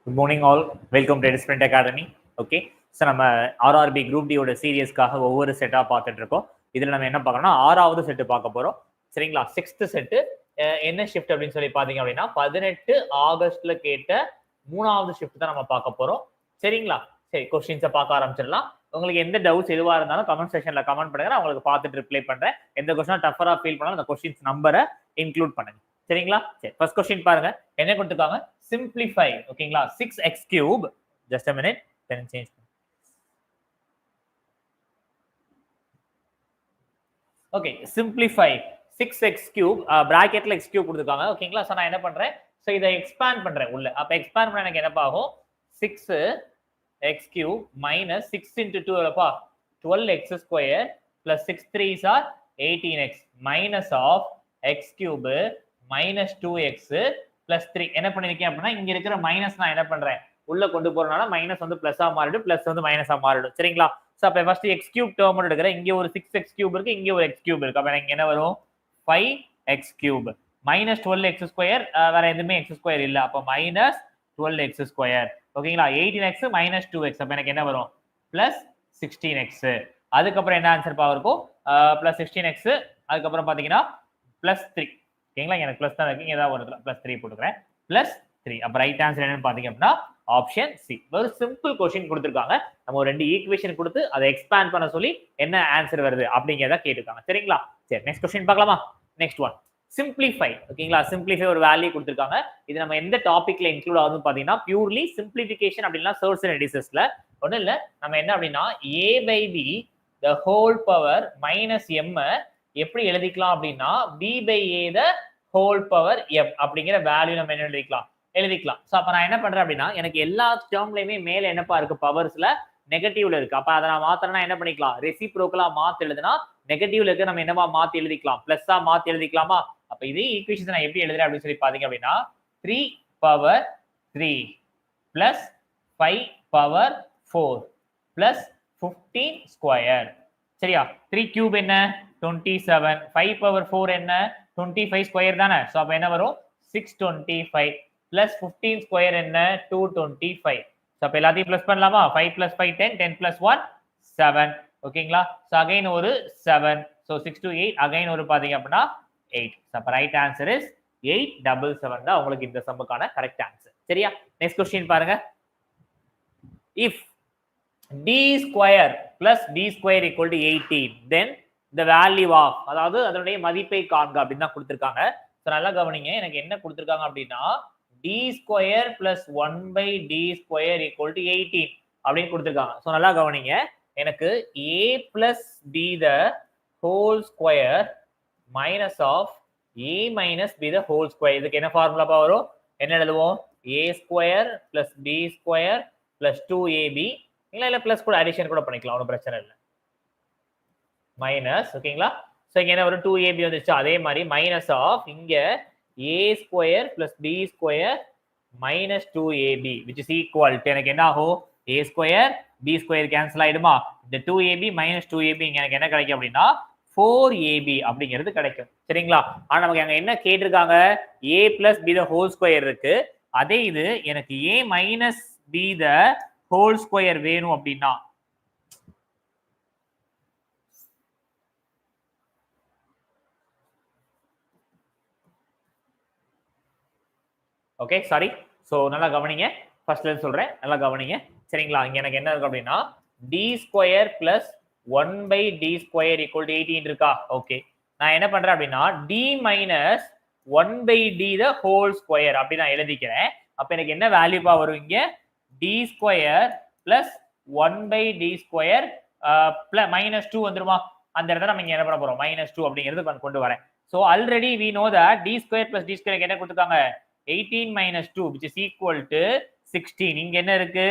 Good morning all. Welcome to Sprint Academy. Okay. So நம்ம RRB group டியோட சீரியஸ்க்காக ஒவ்வொரு செட்டாக பார்த்துட்டு இருக்கோம். இதில் நம்ம என்ன பார்க்கணும்னா 6வது செட்டு பார்க்க போகிறோம். சரிங்களா? 6th செட்டு என்ன ஷிஃப்ட் அப்படின்னு சொல்லி பார்த்தீங்க அப்படின்னா 18 ஆகஸ்ட்ல கேட்ட 3வது ஷிஃப்ட் தான் நம்ம பார்க்க போகிறோம். சரிங்களா? சரி, கொஸ்டின்ஸை பார்க்க ஆரம்பிச்சிடலாம். உங்களுக்கு எந்த டவுட்ஸ் எதுவாக இருந்தாலும் கமெண்ட் செக்ஷன்ல கமெண்ட் பண்ணுங்க. நான் உங்களுக்கு பார்த்துட்டு ரிப்ளை பண்றேன். எந்த கொஸ்டினா டஃபரா ஃபீல் பண்ணாலும் அந்த கொஸ்டின்ஸ் நம்பரை இன்க்ளூட் பண்ணுங்க. சரிங்களா? சரி, ஃபர்ஸ்ட் கொஸ்டின் பாருங்க. என்ன கொடுத்துருக்காங்க? சிம்பிளிஃபை. ஓகேங்களா? 6x cube. Just a minute. Then change. Okay, simplify 6x cube பிராக்கெட்ல x cube கொடுத்துருக்காங்க. ஓகேங்களா? ஸோ நான் என்ன பண்றேன்? ஸோ இதை எக்ஸ்பேண்ட் பண்றேன் உள்ள. அப்ப எக்ஸ்பேண்ட் பண்ண எனக்கு என்னப்பா ஆகும்? 6x cube minus 6 into 2 எவ்வளோப்பா? 12x square plus 6 3s are 18x minus of x cube minus 2x plus 3. என்ன பண்ணிருக்கேன் அப்படின்னா இங்க இருக்கிற மைனஸ் நான் என்ன பண்றேன்? உள்ள கொண்டு போறதுனால மைனஸ் வந்து பிளஸ்ஸா மாறிடும், பிளஸ் வந்து மைனஸா மாறிடும். சரிங்களா? ஸோ அப்போ ஃபர்ஸ்ட் எக்ஸ் கியூப் டேர்ம் எடுக்கிறேன். இங்கே ஒரு 6x cube இருக்கு, இங்கே ஒரு எக்ஸ் கியூப் இருக்கு. அப்போ எனக்கு என்ன வரும்? 5x cube minus 12x square. வேற எதுவுமே எக்ஸ் ஸ்கொயர் இல்லை. அப்போ மைனஸ் 12x ஸ்கொயர். ஓகேங்களா? 18x minus 2x. அப்போ எனக்கு என்ன வரும்? Plus 16x. அதுக்கப்புறம் என்ன ஆன்சர் பா இருக்கும்? Plus 16x. அதுக்கப்புறம் பார்த்தீங்கன்னா பிளஸ் 3. ஓகேங்களா? எனக்கு பிளஸ் தான் இருக்கு, ஏதாவது ஒரு பிளஸ் 3 போட்டுக்கிறேன். பிளஸ் 3. அப்போ ரைட் ஆன்சர் என்னன்னு பார்த்தீங்க அப்படின்னா ஆப்ஷன் சி. ஒரு சிம்பிள் கொஸ்டின் கொடுத்துருக்காங்க. நம்ம ஒரு 2 ஈக்குவேஷன் கொடுத்து அதை எக்ஸ்பேண்ட் பண்ண சொல்லி என்ன ஆன்சர் வருது அப்படிங்கிறத கேட்டுருக்காங்க. சரிங்களா? சரி, நெக்ஸ்ட் கொஸ்டின் பார்க்கலாமா? Next one simplify. ஓகேங்களா? சிம்பிளிஃபை ஒரு வேல்யூ கொடுத்துருக்காங்க. இது நம்ம எந்த டாபிக்ல இன்க்ளூட் ஆகுதுன்னு பார்த்தீங்கன்னா பியூர்லி சிம்பிளிஃபிகேஷன் அப்படின்னா சோர்ஸ் அண்ட் டிசஸ்ல ஒன்றும் இல்லை. நம்ம என்ன அப்படின்னா a by b the whole power minus m எப்படி எழுதிக்கலாம் அப்படின்னா b by a the whole power m அப்படிங்கிற வேல்யூ நம்ம என்ன எழுதிக்கலாம். ஸோ அப்போ நான் என்ன பண்றேன் அப்படின்னா எனக்கு எல்லா டேர்ம்லயுமே மேல என்னப்பா இருக்கு? பவர்ஸ்ல நெகட்டிவ்ல இருக்கு. அப்ப அதை நான் மாத்திரனா என்ன பண்ணிக்கலாம்? ரெசிப்ரோக்கலா மாத்தி எழுதுனா நெகட்டிவ்ல இருக்கு, நம்ம என்னவா மாத்தி எழுதிக்கலாம்? பிளஸ்ஸா மாத்தி எழுதிக்கலாமா? அப்ப இதே ஈக்குவேஷன் நான் எப்படி எழுதுறேன் அப்படின்னு சொல்லி பாத்தீங்க அப்படின்னா 3 power 3 plus 5 power 4 plus 15 square. சரியா? 3 கியூப் என்ன? 27. 5 power 4 என்ன? 25 ஸ்கொயர் தானே. ஸோ அப்ப என்ன வரும்? 625 பிளஸ் 15 ஸ்கொயர் என்ன? 225. ஸோ அப்போ எல்லாத்தையும் பிளஸ் பண்ணலாமா? 5 பிளஸ் 5 10, 10 பிளஸ் 1 7. ஓகேங்களா? ஸோ அகைன் ஒரு 7. ஸோ 6 to 8 அகைன் ஒரு பார்த்தீங்க அப்படின்னா 8. ஸோ அப்போ ரைட் ஆன்சர் இஸ் 877 தான் உங்களுக்கு இந்த சம்முக்கான கரெக்ட் ஆன்சர். சரியா? நெக்ஸ்ட் கொஸ்டின் பாருங்க. If d square plus d square equal to 18 then the value of, அதாவது அதனுடைய மதிப்பை காண்க அப்படின்னு தான் கொடுத்துருக்காங்க. ஸோ நல்லா கவனிங்க. எனக்கு என்ன கொடுத்துருக்காங்க அப்படின்னா d square plus 1 by d square equal to 18 அப்படின்னு கொடுத்துருக்காங்க. ஸோ நல்லா கவனிங்க. எனக்கு a plus b the whole square minus of a minus b the whole square. இதுக்கு என்ன ஃபார்முலாப்பா வரும்? என்ன எழுதுவோம்? a square plus b square plus 2ab. இல்லை பிளஸ் கூட அடிஷன் கூட பண்ணிக்கலாம், ஒன்றும் பிரச்சனை இல்லை. மைனஸ். ஓகேங்களா? ஸோ இங்க என்ன வரும்? 2ab வந்துச்சு. அதே மாதிரி மைனஸ் ஆஃப் இங்க a square plus b square minus 2ab which is equal to எனக்கு என்ன ஆகும்? a square b square cancel ஆயிடுமா? இந்த 2ab மைனஸ் 2ab எனக்கு என்ன கிடைக்கும் அப்படின்னா 4ab அப்படிங்கிறது கிடைக்கும். சரிங்களா? ஆனா நமக்கு அங்க என்ன கேட்டிருக்காங்க? a plus b the whole square இருக்கு. அதே இது எனக்கு a minus b the whole square வேணும் அப்படின்னா ஓகே சாரி. ஸோ நல்லா கவனிங்க. ஃபர்ஸ்ட்ல சொல்றேன், நல்லா கவனிங்க. சரிங்களா? இங்க எனக்கு என்ன இருக்கு அப்படின்னா D square plus 1 by d square equal to 18 இருக்கா? ஓகே, நான் என்ன பண்றேன் அப்படின்னா d minus 1 by d the whole square அப்படி நான் எழுதிக்கிறேன். அப்ப எனக்கு என்ன வேல்யூப்பா வரும்? இங்க d square plus 1 by d square minus 2 வந்துருமா? அந்த இடத்துல நம்ம இங்க என்ன பண்ண போறோம்? மைனஸ் 2 அப்படிங்கிறது கொண்டு வரேன். So already we know that d square plus d square என்ன கொடுத்துருக்காங்க? 18 minus 2 which is equal to 16. இங்க என்ன இருக்கு?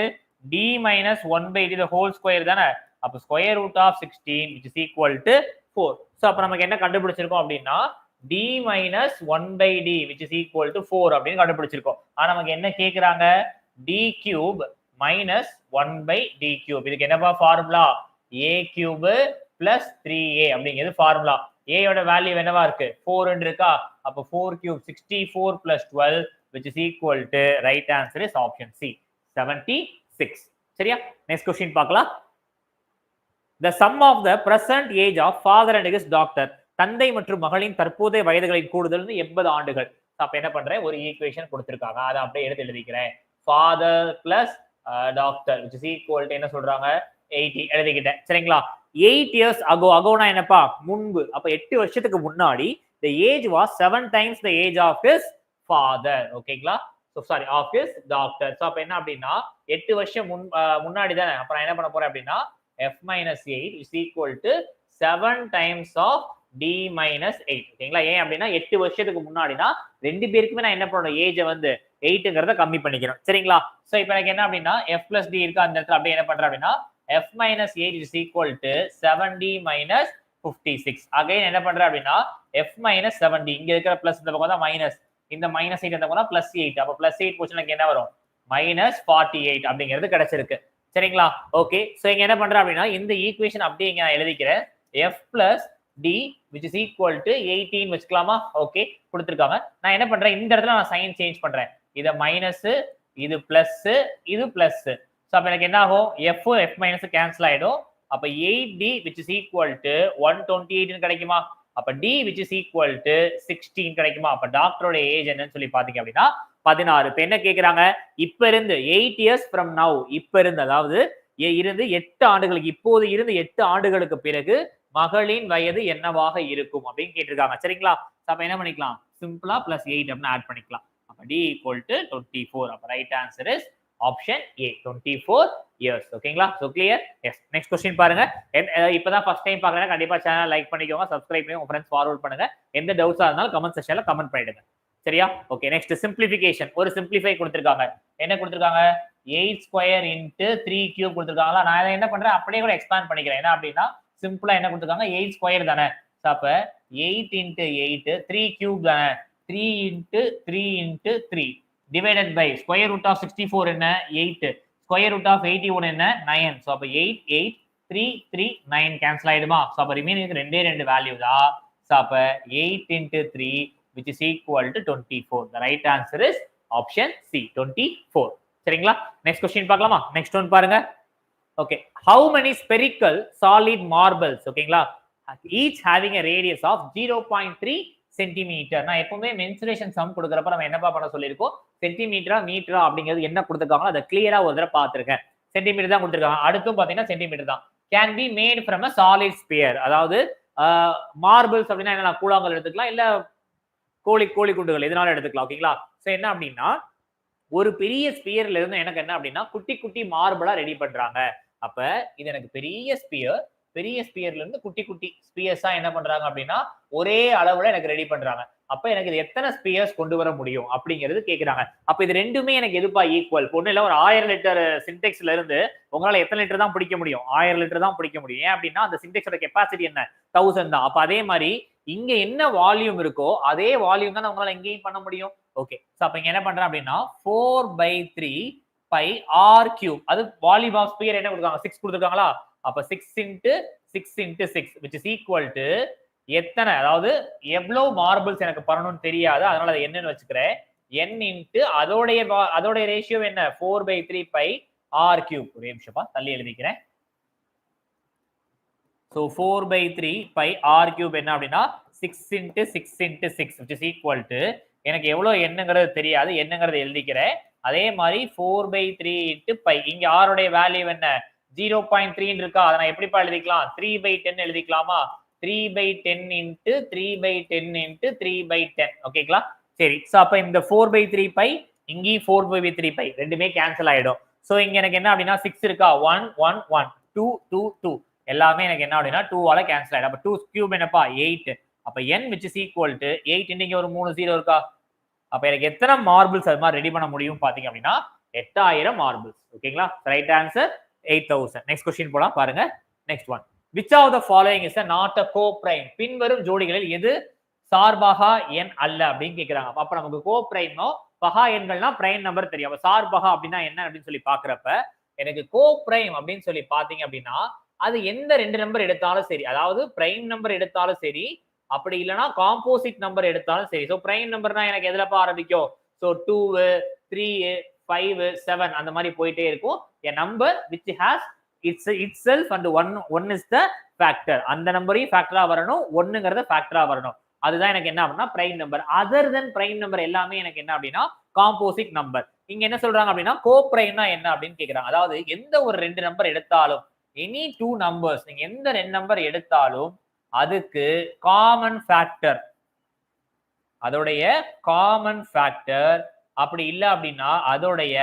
d minus 1 by d the whole square தானே. அப்ப square root of 16 which is equal to 4. So அப்ப நமக்கு என்ன கண்டுபிடிச்சிருக்கோம் அப்படின்னா d minus 1 by d which is equal to 4 அப்படின்னு கண்டுபிடிச்சிருக்கோம். ஆனா நமக்கு என்ன கேக்குறாங்க? d cube minus 1 by d cube. இதுக்கு என்னப்பா formula? a cube plus 3a அப்படிங்கிறது ஃபார்முலா. a யோட வேல்யூ என்னவா இருக்கு? 4 இருக்கா? அப்ப 4 cube 64 plus 12 which is equal to right answer is option C. 76. சரியா? நெக்ஸ்ட் क्वेश्चन பார்க்கலாம். The sum of the present age of father and his daughter, தந்தை மற்றும் மகளின் தற்போதைய வயதுகளின் கூடுதல் 80 ஆண்டுகள். அப்ப என்ன பண்றேன், ஒரு ஈக்குவேஷன் கொடுத்திருக்காங்க, அதை அப்படியே எடுத்து எழுதிக்கிறேன். father plus doctor which is equal to என்ன சொல்றாங்க 80 எழுதிக்கிட்டேன். சரிங்களா? 8 years ago, agoனா என்னப்பா, முன்பு. அப்ப 8 வருஷத்துக்கு முன்னாடி the age was 7 times the age of his father. ஓகேங்களா? so sorry, of his daughter. so அப்ப என்ன அப்படின்னா 8 வருஷம் முன்னாடி தானே. அப்ப நான் என்ன பண்ண போறேன் அப்படின்னா f minus 8 is equal to 7 times of d minus 8. ஓகேங்களா? ஏன் அப்படின்னா 8 வருஷத்துக்கு முன்னாடினா ரெண்டு பேருக்குமே நான் என்ன பண்ணணும், ஏஜை வந்து 8ங்கிறத கம்மி பண்ணிக்கிறோம். சரிங்களா? சோ இப்போ எனக்கு என்ன அப்படின்னா f plus d இருக்கு, அந்த இடத்துல அப்படியே என்ன பண்றேன் அப்படின்னா f minus 8 is equal to 7d minus 56. Again என்ன பண்றேன் அப்படின்னா f minus 7d, இங்க இருக்கிற பிளஸ் இந்த பக்கம் தான் மைனஸ், இந்த மைனஸ் 8 இந்த பக்கம் பிளஸ் 8. அப்ப பிளஸ் 8 போச்சுன்னா எனக்கு என்ன வரும், மைனஸ் 48 அப்படிங்கிறது கிடைச்சிருக்கு. சரிங்களா? ஓகே, சோ இங்க என்ன பண்றேன் அப்படின்னா இந்த ஈக்குவேஷன் அப்படியே இங்க நான் எழுதிக்கிறேன். f plus d which is equal to 18 வச்சுக்கலாமா? ஓகே, கொடுத்திருக்காங்க. நான் என்ன பண்றேன், இந்த இடத்துல நான் சைன் சேஞ்ச் பண்றேன். இத மைனஸ், இது பிளஸ், இது பிளஸ். சோ அப்ப எனக்கு என்ன ஆகும், f f மைனஸ் கேன்சல் ஆயிடும். அப்ப 8d which is equal to 128 ன்னு கிடைக்குமா? அப்ப d which is equal to 16 கிடைக்குமா? அப்ப டாக்டரோட ஏஜ் என்னன்னு சொல்லி பாத்தீங்க அப்படின்னா 16. இப்ப என்ன கேக்குறாங்க, இப்ப இருந்து 8 years from now, இப்ப இருந்து அதாவது இருந்து 8 ஆண்டுகளுக்கு, இப்போது இருந்து 8 ஆண்டுகளுக்கு பிறகு மகளின் வயது என்னவாக இருக்கும் அப்படின்னு கேட்டிருக்காங்க. சரிங்களா? அப்ப என்ன பண்ணிக்கலாம், சிம்பிளா பிளஸ் 8 அப்படின்னு ஆட் பண்ணிக்கலாம். அப்ப d equal to 24. அப்ப right answer is option A, 24 years. ஓகேங்களா? So clear? Yes. Next question பாருங்க. இப்பதான் ஃபர்ஸ்ட் டைம் பார்க்கறேன்னா கண்டிப்பா சேனல் லைக் பண்ணிக்கோங்க, சப்ஸ்கிரைப் பண்ணி உங்க ஃப்ரெண்ட்ஸ் ஃபார்வர்ட் பண்ணுங்க. எந்த டவுட்ஸா இருந்தாலும் கமெண்ட் செக்ஷன்ல கமெண்ட் பண்ணிடுங்க. சரியா? Okay, next simplification. ஒரு சிம்பிளிஃபை கொடுத்திருக்காங்க. என்ன கொடுத்திருக்காங்க, 8 ஸ்கொயர் இன்டு 3 கியூப் கொடுத்திருக்காங்களா? நான் இதை என்ன பண்றேன், அப்படியே கூட எக்ஸ்பேண்ட் பண்ணிக்கிறேன். என்ன அப்படின்னா சிம்பிளா என்ன கொடுத்திருக்காங்க, 8 ஸ்கொயர் தானே. அப்ப 8 இன்டு 8 3 கியூப் தானே, 3 into 3 into 3 divided by square root of 64 என்ன 8, ஸ்கொயர் ரூட் ஆஃப் 81 என்ன 9. சோ அப்ப 8 8 3 3 9 கேன்சல் ஆயிடுமா? சோ அப்ப ரிமைனிங் ரெண்டே ரெண்டு வேல்யூ தான். சோ அப்ப 8 into 3 which is equal to 24. The right answer is option C, 24. சரிங்களா? நெக்ஸ்ட் क्वेश्चन பார்க்கலாமா? நெக்ஸ்ட் ஒன் பாருங்க. Okay, how many spherical solid marbles, ஓகேங்களா, each having a radius of 0.3 centimetre. நான் எப்பவுமே மென்சுரேஷன் சம் கொடுக்கறப்ப நம்ம என்னப்பா பண்ண சொல்லியிருக்கோம், சென்டிமீட்டரா மீட்டரா அப்படிங்கிறது என்ன கொடுத்துருக்காங்களோ அதை கிளியரா ஒரு தடவை பார்த்துருக்கேன். சென்டிமீட்டர் தான் கொடுத்துருக்காங்க, அடுத்தும் பாத்தீங்கன்னா சென்டிமீட்டர் தான். Can be made from a solid sphere. அதாவது மார்பிள்ஸ் அப்படின்னா என்ன, கூழாங்கல் எடுத்துக்கலாம், இல்ல கோழி குண்டுகள் எதனால எடுத்துக்கலாம். ஓகேங்களா? சோ என்ன அப்படின்னா ஒரு பெரிய ஸ்பியர்ல இருந்து எனக்கு என்ன அப்படின்னா குட்டி குட்டி மார்பிளா ரெடி பண்றாங்க. அப்ப இது எனக்கு பெரிய ஸ்பியர், பெரிய ஸ்பியர்ல இருந்து குட்டி குட்டி ஸ்பியர்ஸா என்ன பண்றாங்க அப்படின்னா ஒரே அளவுல எனக்கு ரெடி பண்றாங்க. அப்ப எனக்கு இது எத்தனை ஸ்பியர்ஸ் கொண்டு வர முடியும் அப்படிங்கிறது கேக்குறாங்க. அப்ப இது ரெண்டுமே எனக்கு எதுப்பா ஈக்குவல், ஒண்ணு இல்ல, ஒரு 1000 லிட்டர் சின்டெக்ஸ்ல இருந்து உங்களால எத்தனை லிட்டர் தான் பிடிக்க முடியும், 1000 லிட்டர் தான் பிடிக்க முடியும். ஏன் அப்படின்னா அந்த சின்டெக்ஸோட கெப்பாசிட்டி என்ன 1000 தான். அப்ப அதே மாதிரி இங்க என்ன வால்யூம் இருக்கோ அதே வால்யூம் தான் உங்களால எங்கேயும் பண்ண முடியும். ஓகே, சோ அப்ப இங்க என்ன பண்றேன் அப்படின்னா 4/3 பை ஆர் கியூப். அது வால்யூம் ஆஃப் ஸ்பியர் என்ன கொடுத்தாங்க, 6 கொடுத்துருக்காங்களா? அப்ப 6 into 6 into 6 which is equal to எத்தனை, அதாவது எவ்வளவு மார்பிள்ஸ் எனக்கு பண்ணணும்னு தெரியாது, அதனால அதை என்னன்னு வச்சுக்கிறேன், n இன்டு அதோடைய ரேஷியோ என்ன 4/3 பை ஆர் கியூப். ஒரே நிமிஷமா தள்ளி எழுதிக்கிறேன். So 4/3 பை ஆர் கியூப் என்ன அப்படின்னா 6 into 6 into 6 which is equal to எனக்கு எவ்வளவு என்னங்கிறது தெரியாது, என்னங்கிறது எழுதிக்கிறேன். அதே மாதிரி 4/3 இன்டு பை, இங்க ஆர் உடைய வேல்யூ என்ன 0.3 இருக்கா, அதை நான் எப்படிப்பா எழுதிக்கலாம், 3/10 எழுதிக்கலாமா? 3/10 இன்டு 3/10 இன்டு 3/10. ஓகேங்களா? சரி, சோ அப்ப இந்த 4/3 பை இங்கேயும் 4/3 பை ரெண்டுமே கேன்சல் ஆயிடும். சோ இங்க எனக்கு என்ன அப்படின்னா 6 இருக்கா, 1 1 1 2 2 2 எல்லாமே எனக்கு என்ன அப்படின்னா 2 ஆல கேன்சல் ஆயிடும். அப்ப 2 கியூப் என்னப்பா 8. அப்ப n which is equal to 8 இங்க ஒரு 3 0 இருக்கா. அப்ப எனக்கு எத்தனை மார்பிள்ஸ் அது மாதிரி ரெடி பண்ண முடியும் பாத்தீங்க அப்படின்னா 8000 மார்பிள்ஸ். ஓகேங்களா? Right answer 8000. நெக்ஸ்ட் क्वेश्चन போலாம் பாருங்க. Next one, which of the following is not a co-prime? பின்வரும் ஜோடிகளில் எது சார்பகா எண் அல்ல அப்படின்னு கேக்குறாங்க. அப்ப நமக்கு கோ-பிரைமோ பகா எண்கள்னா பிரைம் நம்பர் தெரியும். அப்ப சார்பகா அப்படின்னா என்ன அப்படின்னு சொல்லி பாக்குறப்ப எனக்கு கோ-பிரைம் அப்படின்னு சொல்லி பாத்தீங்க அப்படின்னா அது எந்த ரெண்டு நம்பர் எடுத்தாலும் சரி, அதாவது பிரைம் நம்பர் எடுத்தாலும் சரி, அப்படி இல்லைன்னா காம்போசிட் நம்பர் எடுத்தாலும் சரி. ஸோ பிரைம் நம்பர்னா எனக்கு எதுலப்பா ஆரம்பிக்கும், ஸோ 2 3 5 7 அந்த மாதிரி போயிட்டே இருக்கும் a number which has itself and one is the factor அந்த நம்பரையும் ஃபேக்டரா வரணும் ஒண்ணுங்கிறத ஃபேக்டரா வரணும் அதுதான் எனக்கு என்ன அப்படின்னா பிரைம் நம்பர் அதர் தென் பிரைம் நம்பர் எல்லாமே எனக்கு என்ன அப்படின்னா காம்போசிட் நம்பர் இங்க என்ன சொல்றாங்க அப்படின்னா கோ பிரைம்னா என்ன அப்படின்னு கேக்குறாங்க அதாவது எந்த ஒரு ரெண்டு நம்பர் எடுத்தாலும் எனி டூ நம்பர்ஸ் நீங்க எந்த ரெண்டு நம்பர் எடுத்தாலும் அதுக்கு காமன் ஃபேக்டர் அதோடைய காமன் ஃபேக்டர் அப்படி இல்ல அப்படின்னா அதோடைய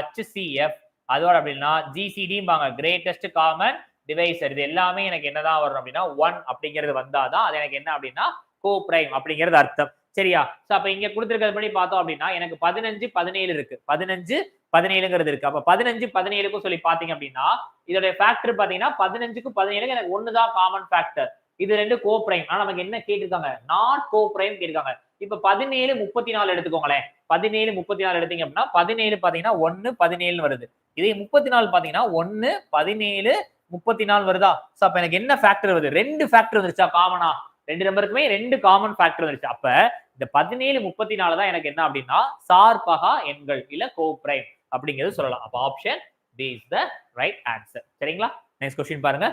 HCF அதோட அப்படின்னா GCDம்பாங்க கிரேட்டஸ்ட் காமன் டிவைசர் இது எல்லாமே எனக்கு என்னதான் வரும் அப்படின்னா 1 அப்படிங்கிறது வந்தாதான் அது எனக்கு என்ன அப்படின்னா கோ பிரைம் அப்படிங்கிறது அர்த்தம் சரியா சோ அப்ப இங்க கொடுத்திருக்கிறது படி பார்த்தோம் அப்படின்னா எனக்கு 15 17 இருக்கு 15 17ங்கிறது இருக்கு அப்ப 15 17க்கும் சொல்லி பாத்தீங்க அப்படின்னா இதோட ஃபேக்டர் பாத்தீங்கன்னா 15க்கு 17க்கு எனக்கு ஒண்ணுதான் காமன் ஃபேக்டர் இது ரெண்டு கோ பிரைம் ஆனா நமக்கு என்ன கேட்டிருக்காங்க நாட் கோ பிரைம் கேட்டிருக்காங்க இப்ப 17 34 எடுத்துக்கோங்களேன் 17 34 எடுத்தீங்க அப்படின்னா 17 பாத்தீங்கன்னா 1 17 வருது இதே 34 பாத்தீங்கன்னா 1 17 34 வருதா சோ அப்ப எனக்கு என்ன ஃபேக்டர் வருது ரெண்டு ஃபேக்டர் வந்துருச்சா காமனா ரெண்டு நம்பருக்குமே ரெண்டு காமன் ஃபேக்டர் வந்துருச்சு அப்ப இந்த 17 34 தான் எனக்கு என்ன அப்படின்னா சார்பகா எண்கள் இல்ல கோ பிரைம் அப்படிங்கிறது சொல்லலாம் அப்ப option D is the right answer சரிங்களா நெக்ஸ்ட் क्वेश्चन பாருங்க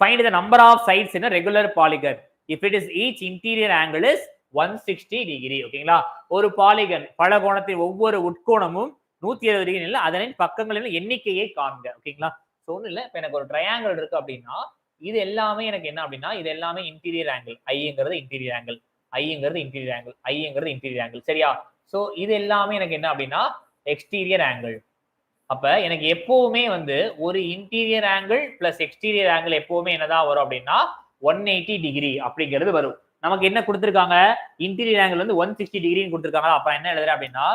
find the number of sides in a regular polygon if it is each interior angle is 160 degree ஓகேங்களா ஒரு பாலிகன் பலகோணத்தின் ஒவ்வொரு உட்கோணமும் 170 டிகிரி இல்ல அதனின் பக்கங்களின் எண்ணிக்கையை காண்க ஓகேங்களா சோ ஒண்ணு இல்ல இப்ப எனக்கு ஒரு ட்ரையாங்கிள் இருக்கு அப்படின்னா இது எல்லாமே எனக்கு என்ன அப்படின்னா இது எல்லாமே இன்டீரியர் ஆங்கிள் ஐங்கிறது இன்டீரியர் ஆங்கிள் ஐங்கிறது இன்டீரியர் ஆங்கிள் ஐங்கிறது இன்டீரியர் ஆங்கிள் சரியா சோ இது எல்லாமே எனக்கு என்ன அப்படின்னா எக்ஸ்டீரியர் ஆங்கிள் அப்ப எனக்கு எப்பவுமே வந்து ஒரு interior angle plus exterior angle எப்பவுமே என்னதான் வரும் அப்படின்னா 180 டிகிரி அப்படிங்கிறது வரும் நமக்கு என்ன கொடுத்திருக்காங்க இன்டீரியர் ஆங்கிள் வந்து 160 டிகிரின்னு கொடுத்திருக்காங்க அப்ப என்ன எழுதுறேன் அப்படின்னா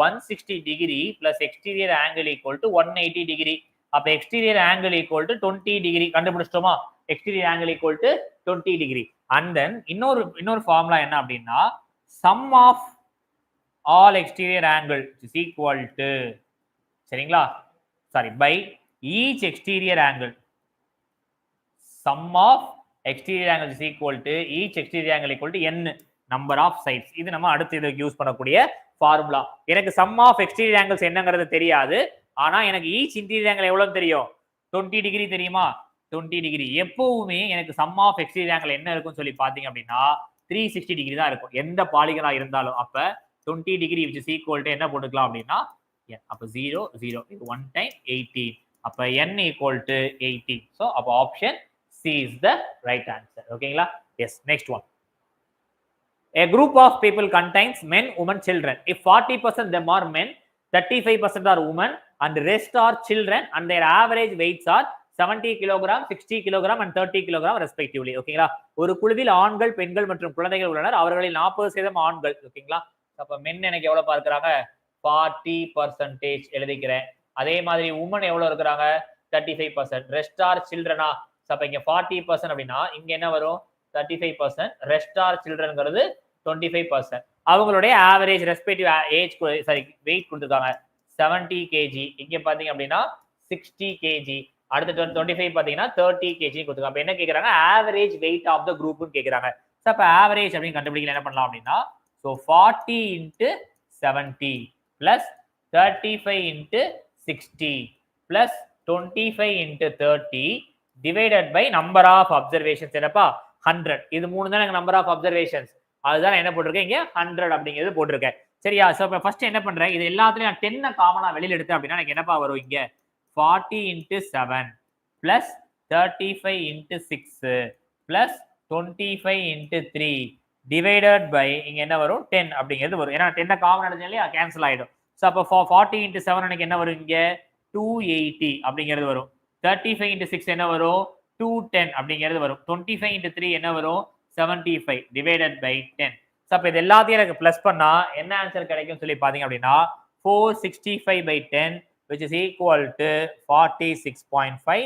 160 degree plus exterior angle equal to 180 degree அப்ப exterior angle equal to 20 degree கண்டுபிடிச்சிட்டோமா exterior angle equal to 20 degree and then இன்னொரு ஃபார்முலா என்ன அப்படின்னா sum of all exterior angle is equal to சரிங்களா sorry by each exterior angle sum of exterior angle is equal to each exterior angle equal to n number of sides இது நம்ம அடுத்து இதுக்கு use பண்ணக்கூடிய formula எனக்கு sum of exterior angles என்னங்கிறது தெரியாது ஆனா எனக்கு each interior angle எவ்வளவு தெரியும் 20 டிகிரி தெரியுமா 20 டிகிரி எப்பவுமே எனக்கு sum of exterior angle என்ன இருக்கும்னு சொல்லி பாத்தீங்க அப்படின்னா 360 டிகிரி தான் இருக்கும் எந்த பாலிகனா இருந்தாலும் அப்ப 20 degree which is equal to என்ன போட்டுக்கலாம் அப்படின்னா n அப்ப 0 0 இது 1 டைம் 18 அப்ப n equal to 18 so அப்ப option C is the right answer. Okay, yes. Next one. A group of people contains men, women, children. If 40% them are men, 35% are women, and the rest are children, and their average weights are 70 kilogram, 60 kilogram, and 30 kilogram respectively. Okay, ஒரு குழுவில் ஆண்கள் பெண்கள் மற்றும் குழந்தைகள் உள்ளனர் அவர்களில் 40% ஆண்கள் ஓகேங்களா அப்ப men எனக்கு எவ்வளவு பார்க்கறாங்க 40% எழுதிக்கிறேன் அதே மாதிரி women எவ்வளவு இருக்காங்க 35% rest are children அப்ப இங்க 40% அப்படின்னா இங்க என்ன வரும் 35% ரெஸ்ட் ஆர் சில்ட்ரன்ங்கிறது 25% அவங்களுடைய average respective age sorry weight கொடுத்துருக்காங்க 70 kg இங்க பாத்தீங்க அப்படின்னா 60 kg அடுத்து 25 பாத்தீங்கன்னா 30 kg கொடுத்துருக்காங்க அப்ப என்ன கேக்குறாங்க ஆவரேஜ் வெயிட் ஆஃப் த குரூப்னு கேக்குறாங்க சோ அப்ப ஆவரேஜ் அப்படின்னு கண்டுபிடிக்கல என்ன பண்ணலாம் அப்படின்னா so 40 into 70 plus 35 into 60 plus 25 into 30 divided by number of observations என்னப்பா 100 இது மூணு தான் எனக்கு number of observations அதுதான் என்ன போட்டுருக்கேன் இங்க 100 அப்படிங்கிறது போட்டுருக்கேன் சரியா சோ இப்ப ஃபர்ஸ்ட் என்ன பண்றேன் இது எல்லாத்துலயும் நான் 10 காமனா வெளியில எடுத்தேன் அப்படின்னா எனக்கு என்னப்பா வரும் இங்க 40 into 7 plus 35 into 6 plus 25 into 3 divided by இங்க என்ன வரும் 10 அப்படிங்கிறது வரும் ஏன்னா 10 காமனா எடுத்தேன் இல்லையா கேன்சல் ஆயிடும் சோ அப்ப 40 into 7 எனக்கு என்ன வரும் இங்க 280 அப்படிங்கிறது வரும் 35 into 6 என்ன வரும் 210 அப்படிங்கிறது வரும் 25 into 3 என்ன வரும் 75 divided by 10 சோ அப்ப இது எல்லாத்தையும் எனக்கு பிளஸ் பண்ணா என்ன ஆன்சர் கிடைக்கும் சொல்லி பாத்தீங்க அப்படின்னா 465 by 10 which is equal to 46.5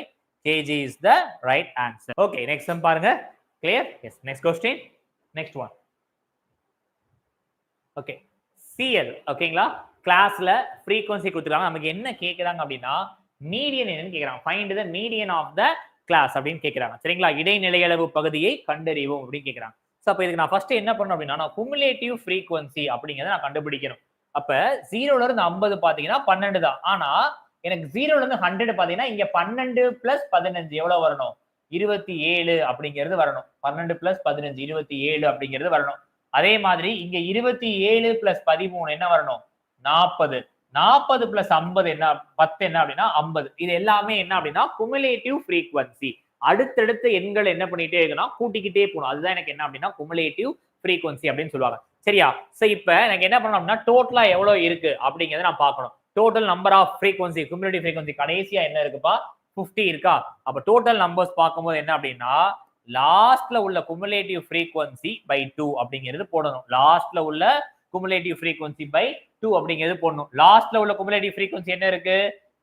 kg is the right answer okay next sum பாருங்க clear yes next question next one okay CL ஓகேங்களா கிளாஸ்ல frequency கொடுத்துருக்காங்க நமக்கு என்ன கேக்குறாங்க அப்படின்னா மீடியன் என்னன்னு கேக்குறாங்க find the median of the class அப்படின்னு கேக்குறாங்க சரிங்களா இடைநிலையளவு பகுதியை கண்டறிவோம் அப்படின்னு கேக்குறாங்க சோ அப்ப இதுக்கு நான் ஃபர்ஸ்ட் என்ன பண்ணணும் அப்படின்னா நான் குமுலேட்டிவ் frequency அப்படிங்கறத நான் கண்டுபிடிக்கணும் அப்ப 0ல இருந்து 50 பாத்தீங்கன்னா 12 தான். ஆனா எனக்கு 0ல இருந்து 100 பாத்தீங்கன்னா இங்க 12 பிளஸ் 15 எவ்வளவு வரணும்? 27 அப்படிங்கிறது வரணும். 12 பிளஸ் 15 27 அப்படிங்கிறது வரணும். அதே மாதிரி இங்க 27 பிளஸ் 13 என்ன வரணும்? 40. 40 பிளஸ் 50 என்ன 10 என்ன அப்படின்னா 50. இது எல்லாமே என்ன அப்படின்னா குமுலேட்டிவ் ஃப்ரீக்வன்சி. அடுத்தடுத்த எண்கள் என்ன பண்ணிட்டே இருக்குன்னா கூட்டிக்கிட்டே போகணும். அதுதான் எனக்கு என்ன அப்படின்னா குமுலேட்டிவ் ஃப்ரீக்வன்சி அப்படின்னு சொல்லுவாங்க. சரியா? சோ இப்ப எனக்கு என்ன பண்ணணும் அப்படின்னா டோட்டலா எவ்வளவு இருக்கு அப்படிங்கறத நான் பார்க்கணும். Total number of frequency cumulative frequency கடைசியா என்ன இருக்குப்பா? 50 இருக்கா? அப்ப டோட்டல் நம்பர்ஸ் பார்க்கும்போது என்ன அப்படின்னா லாஸ்ட்ல உள்ள குமுலேட்டிவ் ஃப்ரீக்வன்சி பை 2 அப்படிங்கிறது போடணும். லாஸ்ட்ல உள்ள குமுலேட்டிவ் ஃப்ரீக்வன்சி பை 2 அப்படிங்கிறது போடணும். லாஸ்ட்ல உள்ள குமுலேட்டிவ் ஃப்ரீக்வன்சி என்ன இருக்கு?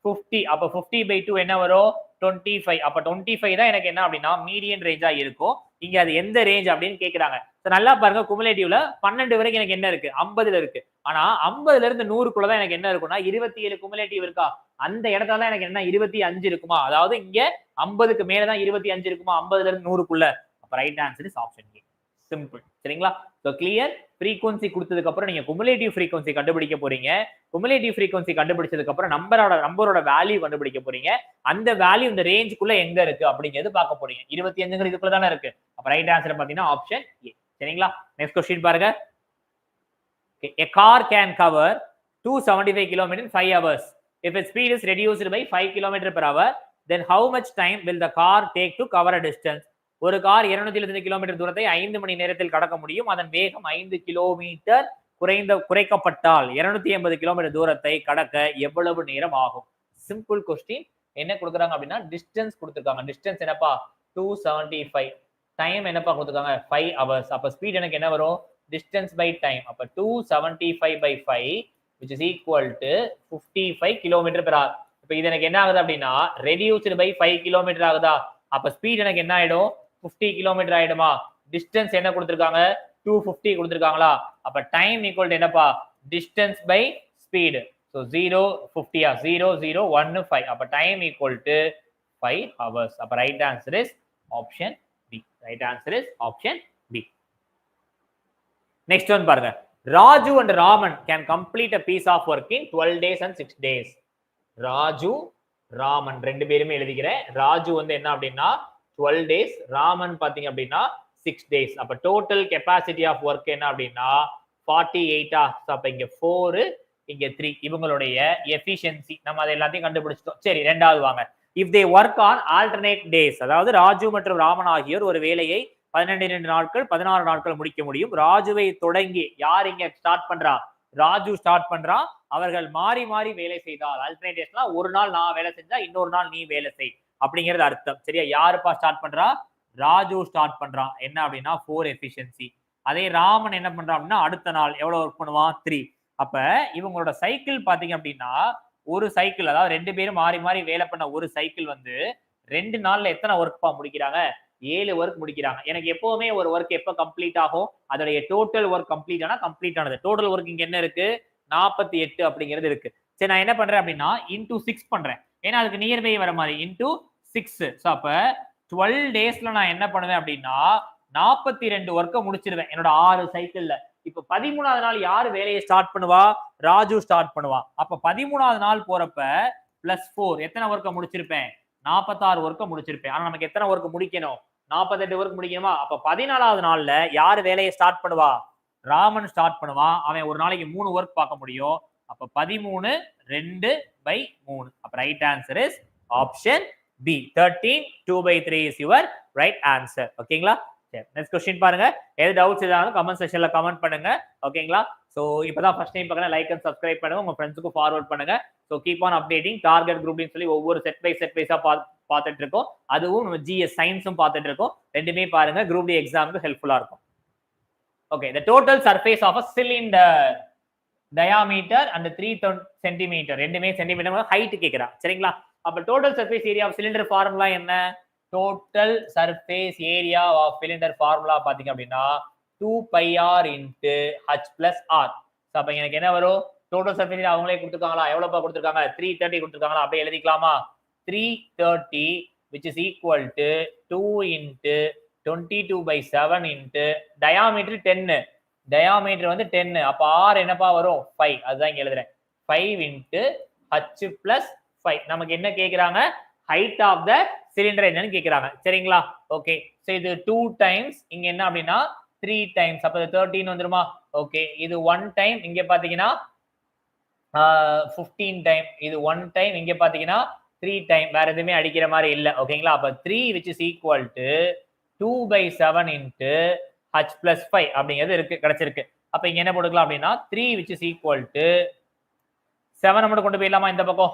50. அப்ப 50 பை 2 என்ன வரும்? 25. அப்ப 25 தான் எனக்கு என்ன அப்படின்னா மீடியன் ரேஞ்சா இருக்கும். இங்க அது எந்த ரேஞ்ச் அப்படின்னு கேக்குறாங்க. நல்லா பாருங்க குமுலேட்டிவ்ல 12 வரைக்கும் எனக்கு என்ன இருக்கு? 50ல இருக்கு. ஆனா 50ல இருந்து 100க்குள்ள தான் எனக்கு என்ன இருக்கும்னா 27 குமுலேட்டிவ் இருக்கா? அந்த இடத்துல தான் எனக்கு என்ன 25 இருக்குமா? அதாவது இங்க 50க்கு மேல தான் 25 இருக்குமா? 50ல இருந்து 100க்குள்ள. அப்ப right answer is option A. Simple. சரிங்களா? So clear. ஃப்ரீக்வன்சி கொடுத்ததுக்கு அப்புறம் நீங்க குமுலேட்டிவ் ஃப்ரீக்வன்சி கண்டுபிடிக்க போறீங்க. குமுலேட்டிவ் ஃப்ரீக்வன்சி கண்டுபிடிச்சதுக்கு அப்புறம் நம்பரோட வேல்யூ கண்டுபிடிக்க போறீங்க. அந்த வேல்யூ இந்த ரேஞ்சுக்குள்ள எங்க இருக்கு அப்படிங்கிறது பார்க்க போறீங்க. 25 இதுக்குள்ள தானே இருக்கு. அப்ப ரைட் ஆன்சர் பாத்தீங்கன்னா ஆப்ஷன் ஏ. சரிங்களா? நெக்ஸ்ட் क्वेश्चन பாருங்க. A car can cover 275 km in 5 hours. If its speed is reduced by 5 km per hour, then how much time will the car take to cover a distance? ஒரு car 275 kilometre தூரத்தை 5 மணி நேரத்தில் கடக்க முடியும். அதன் வேகம் 5 kilometre குறைக்கப்பட்டால் 280 kilometre தூரத்தை கடக்க எவ்வளவு நேரம் ஆகும்? Simple question. என்ன கொடுக்குறாங்க அப்படின்னா டிஸ்டன்ஸ் கொடுத்துருக்காங்க. டிஸ்டன்ஸ் என்னப்பா? 275. டைம் என்னப்பா கொடுத்துருக்காங்க? 5 hours. அப்ப ஸ்பீட் எனக்கு என்ன வரும்? Distance by time. அப்ப 275 by 5 which is equal to 55 kilometre per hour. இப்ப இது எனக்கு என்ன ஆகுது அப்படின்னா ரெடியூஸ்டு பை 5 கிலோமீட்டர் ஆகுதா? அப்ப ஸ்பீட் எனக்கு என்ன ஆயிடும்? 50 கிலோமீட்டர் ஆயிடுமா? டிஸ்டன்ஸ் என்ன கொடுத்திருக்காங்க? 250 கொடுத்திருக்காங்களா? அப்ப டைம் ஈக்குவல் டு என்னப்பா? Distance by speed. சோ 0 50 0 0 1 5. அப்ப டைம் ஈக்குவல் டு 5 hours. அப்ப right answer is option B. Right answer is option B. Next one பாருங்க. Raju and Raman can complete a piece of work in 12 days and 6 days. Raju Raman ரெண்டு பேருமே எழுதிக்கிறேன். ராஜு வந்து என்ன அப்படின்னா 12 days, Raman பாத்தீங்க அப்படின்னா 6 days. அப்ப டோட்டல் கெபாசிட்டி ஆஃப் ஒர்க் என்ன அப்படின்னா 48. அப்ப இங்க 4 இங்க 3. இவங்களுடைய எஃபிஷியன்சி நம்ம அதை எல்லாத்தையும் கண்டுபிடிச்சிட்டோம். சரி, ரெண்டாவது வாங்க. If they work on alternate days, அதாவது ராஜு மற்றும் ராமன் ஆகியோர் ஒரு வேலையை 12 நாட்கள் 16 நாட்கள் முடிக்க முடியும். ராஜுவை தொடங்கி யார் இங்க ஸ்டார்ட் பண்றா? ராஜு ஸ்டார்ட் பண்றான். அவர்கள் மாறி மாறி வேலை செய்தால் ஆல்டர்னேட்டிவ்ஸ்னா ஒரு நாள் நான் வேலை செஞ்சா இன்னொரு நாள் நீ வேலை செய் அப்படிங்கிறது அர்த்தம். சரியா? யாருப்பா ஸ்டார்ட் பண்றா? ராஜு ஸ்டார்ட் பண்றான். என்ன அப்படின்னா 4 எஃபிஷியன்சி. அதே ராமன் என்ன பண்றான் அப்படின்னா அடுத்த நாள் எவ்வளவு ஒர்க் பண்ணுவான்? 3. அப்ப இவங்களோட சைக்கிள் பாத்தீங்க அப்படின்னா ஒரு சைக்கிள், அதாவது ரெண்டு பேரும் மாறி மாறி வேலை பண்ண ஒரு சைக்கிள் வந்து 2 நாள்ல எத்தனை ஒர்க் முடிக்கிறாங்க? 7 ஒர்க் முடிக்கிறாங்க. எனக்கு எப்பவுமே ஒரு ஒர்க் எப்ப கம்ப்ளீட் ஆகும்? அதோடைய டோட்டல் ஒர்க் கம்ப்ளீட் ஆனா கம்ப்ளீட் ஆனது. டோட்டல் ஒர்க் இங்க என்ன இருக்கு? 48 அப்படிங்கிறது இருக்கு. சரி, நான் என்ன பண்றேன் அப்படின்னா இன்டூ 6 பண்றேன். ஏன்னா அதுக்கு நியர்பை வர மாதிரி இன்டூ 6. சோ அப்ப 12 டேஸ்ல நான் என்ன பண்ணுவேன் அப்படின்னா 42 ஒர்க்க முடிச்சிருவேன் என்னோட 6 சைக்கிள்ல. இப்ப 13வது நாள் யாரு வேலையை ஸ்டார்ட் பண்ணுவா? ராஜு ஸ்டார்ட் பண்ணுவா. அப்ப 13வது நாள் போறப்ப +4 எத்தனை ஒர்க்க முடிச்சிருப்பேன்? 46 ஒர்க்க முடிச்சிருப்பேன். ஆனா நமக்கு எத்தனை ஒர்க் முடிக்கணும்? 48 ஒர்க் முடிக்கணுமா? அப்ப 14வது நாள்ல யாரு வேலையை ஸ்டார்ட் பண்ணுவா? ராமன் ஸ்டார்ட் பண்ணுவான். அவன் ஒரு நாளைக்கு 3 ஒர்க் பார்க்க முடியும். அப்ப 13 2/3. அப்ப right answer is option B. 13 2/3 is your right answer. ஓகேங்களா? சரி, நெக்ஸ்ட் क्वेश्चन பாருங்க. ஏதாவது டவுட்ஸ் இருந்தாலும் கமெண்ட் செக்ஷன்ல கமெண்ட் பண்ணுங்க. ஓகேங்களா? சோ இப்பதான் ஃபர்ஸ்ட் டைம் பார்க்கறேன், லைக் அண்ட் சப்ஸ்கிரைப் பண்ணுங்க. உங்க ஃப்ரெண்ட்ஸ்க்கு ஃபார்வர்ட் பண்ணுங்க. So keep on updating. Target குரூப்னு சொல்லி ஒவ்வொரு செட் வைஸா பார்த்துட்டு இருக்கோம். அதுவும் நம்ம GS சயின்ஸும் பார்த்துட்டு இருக்கோம். ரெண்டுமே பாருங்க, குரூப் டி எக்ஸாமுக்கு ஹெல்ப்ஃபுல்லா இருக்கும். Okay, the total surface of a cylinder diameter and 3 cm. ரெண்டுமே சென்டிமீட்டர் ஹைட் கேக்குறா. சரிங்களா? அப்ப total surface area of cylinder formula என்ன? total surface area of cylinder formula பாத்தீங்க அப்படின்னா 2 pi r into h plus r. அப்ப எனக்கு என்ன வரும்? total surface area அவங்களே கொடுத்திருக்காங்களா? எவ்வளவுப்பா கொடுத்திருக்காங்க? 330 கொடுத்திருக்காங்களா? அப்படியே எழுதிக்கலாமா? 330 which is equal to 2 into 22/7 into diameter 10. Diameter வந்து 10. அப்ப R என்னப்பா வரும் 5. அதுதான் இங்க எழுதுறேன். 5 into h plus 5. நமக்கு என்ன கேக்குறாங்க? ஹைட் ஆஃப் த சிலிண்டர் என்னன்னு கேக்குறாங்க. சரிங்களா? ஓகே. சோ இது 2 டைம்ஸ், இங்க என்ன அப்படின்னா 3 டைம்ஸ். அப்ப 13 வந்துருமா? ஓகே. இது 1 டைம், இங்க பாத்தீங்கன்னா 15 டைம். இது 1 டைம், இங்க பாத்தீங்கன்னா 3 டைம். வேற எதுவுமே அடிக்கிற மாதிரி இல்ல. ஓகேங்களா? அப்ப 3 which is equal to 2/7 into h plus 5 அப்படிங்கிறது இருக்கு, கிடைச்சிருக்கு. அப்ப இங்க என்ன போட்டுக்கலாம் அப்படின்னா 3 which is equal to 7 மட்டும் கொண்டு போயிடலாமா இந்த பக்கம்?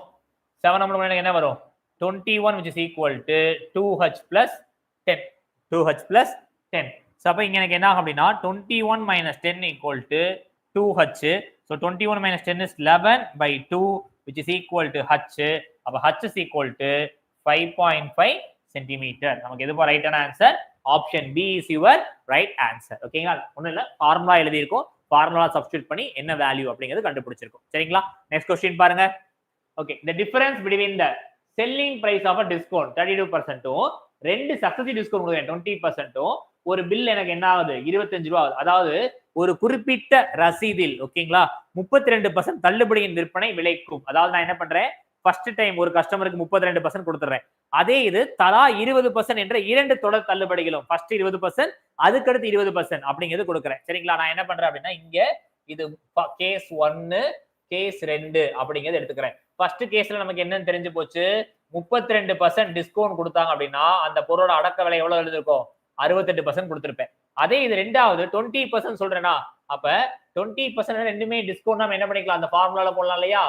7 மட்டும் கொண்டு என்ன வரும்? 21 which is equal to 2h plus 10. 2h plus 10. So அப்ப இங்க எனக்கு என்ன ஆகும் அப்படின்னா 21 minus 10 equal to 2h. So 21 minus 10 is 11 by 2 which is equal to h. அப்ப h is equal to 5.5 centimeter. நமக்கு எதுப்பா ரைட்டான answer? Option B is your right answer. ஓகேங்களா? ஒண்ணும் இல்ல, ஃபார்முலா எழுதி இருக்கும், ஃபார்முலா சப்ஸ்டிட்யூட் பண்ணி என்ன வேல்யூ அப்படிங்கிறது கண்டுபிடிச்சிருக்கும். சரிங்களா? நெக்ஸ்ட் क्वेश्चन பாருங்க. Okay, the difference between the selling price of a discount 32% ரெண்டு சக்சஸிவ் டிஸ்கவுண்ட் கொடுக்குறேன் 20% ஒரு பில் எனக்கு என்ன ஆகுது 25 ரூபாய். அதாவது ஒரு குறிப்பிட்ட ரசீதில் ஓகேங்களா 32% தள்ளுபடியின் விற்பனை விலைக்கும். அதாவது நான் என்ன பண்றேன், ஃபர்ஸ்ட் டைம் ஒரு கஸ்டமருக்கு 32% கொடுத்துறேன். அதே இது தலா 20% என்ற இரண்டு தொடர் தள்ளுபடிகளும், ஃபர்ஸ்ட் 20% அதுக்கடுத்து 20% அப்படிங்கிறது கொடுக்குறேன். சரிங்களா? நான் என்ன பண்றேன் அப்படின்னா இங்க இது கேஸ் 1 கேஸ் 2 அப்படிங்கிறது எடுத்துக்கிறேன். ஃபர்ஸ்ட் கேஸ்ல நமக்கு என்னன்னு தெரிஞ்சு போச்சு, 32% டிஸ்கவுண்ட் கொடுத்தாங்க அப்படின்னா அந்த பொருளோட அடக்க விலை எவ்வளவு எழுதிருக்கும், 68% கொடுத்திருப்பேன். அதே இது ரெண்டாவது 20% சொல்றேன்னா, அப்ப 20% ரெண்டுமே டிஸ்கவுண்ட் நம்ம என்ன பண்ணிக்கலாம், அந்த ஃபார்முலால போடலாம் இல்லையா,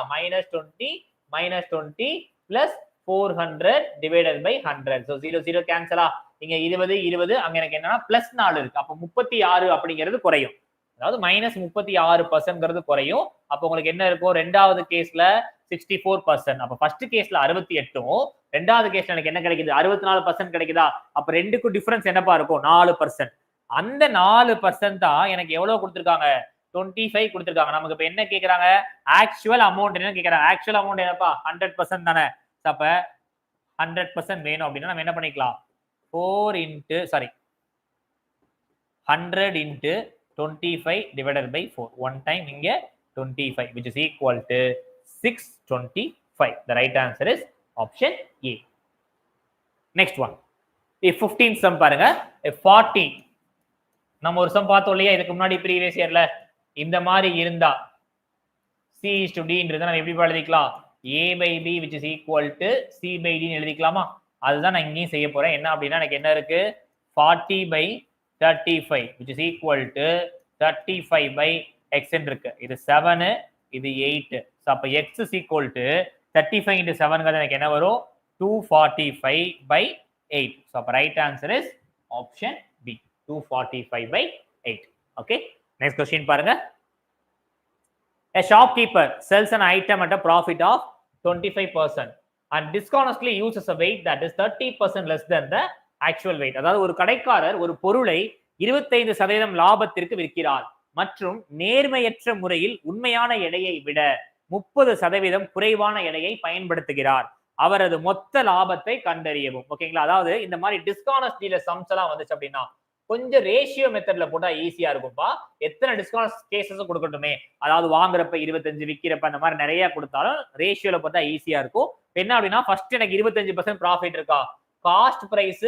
-20 plus 400 divided by 100. So 0 0 கேன்சலா, இங்க 20 20, அங்க எனக்கு என்னன்னா பிளஸ் 4 இருக்கு. அப்ப 36 அப்படிங்கிறது குறையும். அதாவது -36% குறையும். அப்ப உங்களுக்கு என்ன இருக்கும், ரெண்டாவது கேஸ்ல 64%. அப்ப ஃபர்ஸ்ட் கேஸ்ல 68ம் ரெண்டாவது கேஸ்ல எனக்கு என்ன கிடைக்குது, 64% கிடைக்குதா? அப்ப ரெண்டுக்கும் டிஃபரன்ஸ் என்னப்பா இருக்கும், 4%. அந்த 4% தான் எனக்கு எவ்வளவு கொடுத்திருக்காங்க, 25 கொடுத்திருக்காங்க. நமக்கு இப்ப என்ன கேக்குறாங்க, ஆக்சுவல் அமௌண்ட் என்ன கேக்குறாங்க, ஆக்சுவல் அமௌண்ட் என்னப்பா 100% தானே. அப்ப 100% வேணும் அப்படின்னா நம்ம என்ன பண்ணிக்கலாம், 100 into 25 divided by 4. One time இங்க 25 which is equal to 625. The right answer is option A. Next one. If 15 sum பாருங்க, if 40 நம்ம ஒரு சம் பார்த்தோம் இல்லையா இதுக்கு முன்னாடி ப்ரீவியஸ் இயர்ல, இந்த மாதிரி இருந்தா C is to D ன்றதை நம்ம எப்படி எழுதிக்கலாம், A by B which is equal to C by D எழுதிக்கலாமா? அதுதான் நான் இங்கேயும் செய்ய போறேன். என்ன அப்படின்னா எனக்கு என்ன இருக்கு, 40 by 35 which is equal to 35 by x இருக்கு. இது 7, இது 8. So அப்ப x is equal to 35 into 7 எனக்கு என்ன வரும், 245 by 8. So அப்ப right answer is option B, 245 by 8. Okay, next question பாருங்க. A shopkeeper sells an item at a profit of 25% and dishonestly uses a weight that is 30% less than the actual weight. அதாவது ஒரு கடைக்காரர் ஒரு பொருளை 25% லாபத்திற்கு விற்கிறார் மற்றும் நேர்மையற்ற முறையில் உண்மையான எடையை விட 30% குறைவான எடையை பயன்படுத்துகிறார். அவரது மொத்த லாபத்தை கண்டறியவும். ஓகேங்களா? அதாவது இந்த மாதிரி டிஸ்கானஸ்ட் டீலர் சம்ஸ் எல்லாம் வந்துச்சு அப்படின்னா கொஞ்சம் ரேஷியோ மெத்தட்ல போட்டா ஈஸியா இருக்கும்பா. எத்தனை டிஸ்கவுண்ட் கேசஸ் கொடுக்கட்டுமே, அதாவது வாங்குறப்ப 25 விற்கிறப்ப அந்த மாதிரி நிறைய கொடுத்தாலும் ரேஷியோல போட்டா ஈஸியா இருக்கும். என்ன அப்படின்னா ஃபர்ஸ்ட் எனக்கு 25% ப்ராஃபிட் இருக்கா, காஸ்ட் பிரைஸ்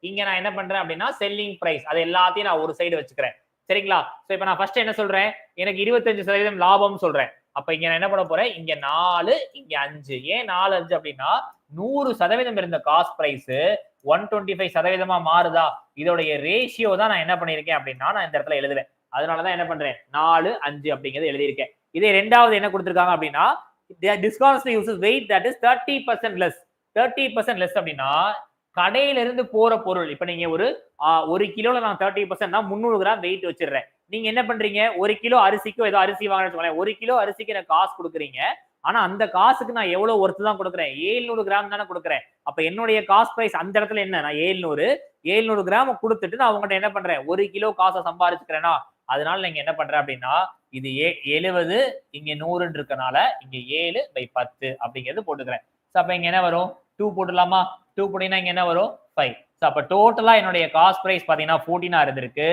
இங்க நான் என்ன பண்றேன் அப்படின்னா செல்லிங் பிரைஸ், அது எல்லாத்தையும் நான் ஒரு சைடு வச்சுக்கிறேன். சரிங்களா? சோ இப்போ நான் ஃபர்ஸ்ட் என்ன சொல்றேன், எனக்கு 25% லாபம் சொல்றேன். அப்ப இங்க நான் என்ன பண்ண போறேன், இங்க 4 இங்க 5. ஏன் 4 5 அப்படின்னா 100% இருந்த காஸ்ட் பிரைஸ் 125% மாறுதா, இதோடைய ரேஷியோ தான் நான் என்ன பண்ணிருக்கேன் அப்படின்னா நான் இந்த இடத்துல எழுதுவேன். அதனாலதான் என்ன பண்றேன் 4 5 அப்படிங்கிறது எழுதியிருக்கேன். இதே ரெண்டாவது என்ன கொடுத்திருக்காங்க அப்படின்னா discounts uses weight that is 30% less. 30% less அப்படின்னா கடையில இருந்து போற பொருள், இப்ப நீங்க ஒரு கிலோல நான் 30% 300 கிராம் வெயிட் வச்சிடுறேன். நீங்க என்ன பண்றீங்க, ஒரு கிலோ அரிசிக்கோ ஏதோ அரிசி வாங்கினு, ஒரு கிலோ அரிசிக்கு எனக்கு காசு கொடுக்குறீங்க. ஆனா அந்த காசுக்கு நான் எவ்வளவு ஒர்த்து தான் கொடுக்குறேன், 700 கிராம் தானே கொடுக்குறேன். அப்ப என்னுடைய காஸ்ட் பிரைஸ் அந்த இடத்துல என்ன, நான் 700 கிராம் கொடுத்துட்டு நான் அவங்ககிட்ட என்ன பண்றேன், ஒரு கிலோ காசை சம்பாதிச்சுக்கிறேன்னா, அதனால நீங்க என்ன பண்ற அப்படின்னா இது 70 இங்க 100 இருக்கனால இங்க 7/10 அப்படிங்கிறது போட்டுக்கிறேன். அப்ப இங்க என்ன வரும், 2 போட்டுடலாமா, 2 போட்டீங்கன்னா இங்க என்ன வரும் 5. அப்ப டோட்டலா என்னுடைய காஸ்ட் பிரைஸ் பாத்தீங்கன்னா 14 இருந்திருக்கு.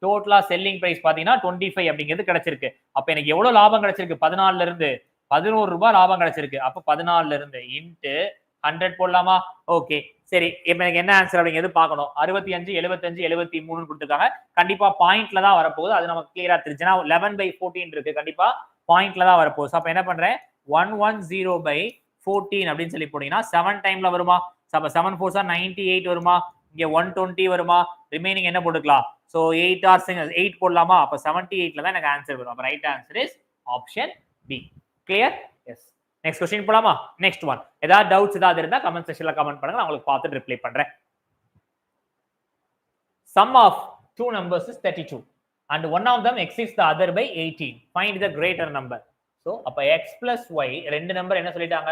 டோட்டலா செல்லிங் பிரைஸ் பாத்தீங்கன்னா 25 அப்படிங்கிறது கிடைச்சிருக்கு. அப்ப எனக்கு எவ்வளவு லாபம் கிடைச்சிருக்கு? 14ல இருந்து 11 ரூபாய் லாபம் கிடைச்சிருக்கு. அப்ப 14ல இருந்து இன்ட்டு 100 போடலாமா? ஓகே சரி. இப்ப எனக்கு என்ன ஆன்சர் அப்படிங்கிறது பார்க்கணும். 65 75 73 கொடுத்துருக்காங்க. கண்டிப்பா பாயிண்ட்ல தான் வரப்போகுது. அது நமக்கு கிளியரா தெரிஞ்சுனா 11/14 இருக்கு. கண்டிப்பா பாயிண்ட்ல தான் வரப்போகுது. அப்ப என்ன பண்றேன் 110/14 அப்படின்னு சொல்லி போட்டீங்கன்னா 7 டைம்ல வருமா? அப்ப 7 4 98 வருமா? இங்க 120 வருமா? ரிமைனிங் என்ன போட்டுக்கலாம்? சோ 8 ஆர் 8 போடலாமா? அப்ப 78ல தான் எனக்கு ஆன்சர் வரும். அப்ப right answer is option B. Clear? Yes. Next question போலாமா? Next one. ஏதாவது டவுட்ஸ் ஏதாவது இருந்தா கமெண்ட் செக்ஷன்ல கமெண்ட் பண்ணுங்க. நான் உங்களுக்கு பார்த்துட்டு ரிப்ளை பண்றேன். Sum of two numbers is 32 and one of them exceeds the other by 18. Find the greater number. So அப்ப x plus y ரெண்டு நம்பர் என்ன சொல்லிட்டாங்க?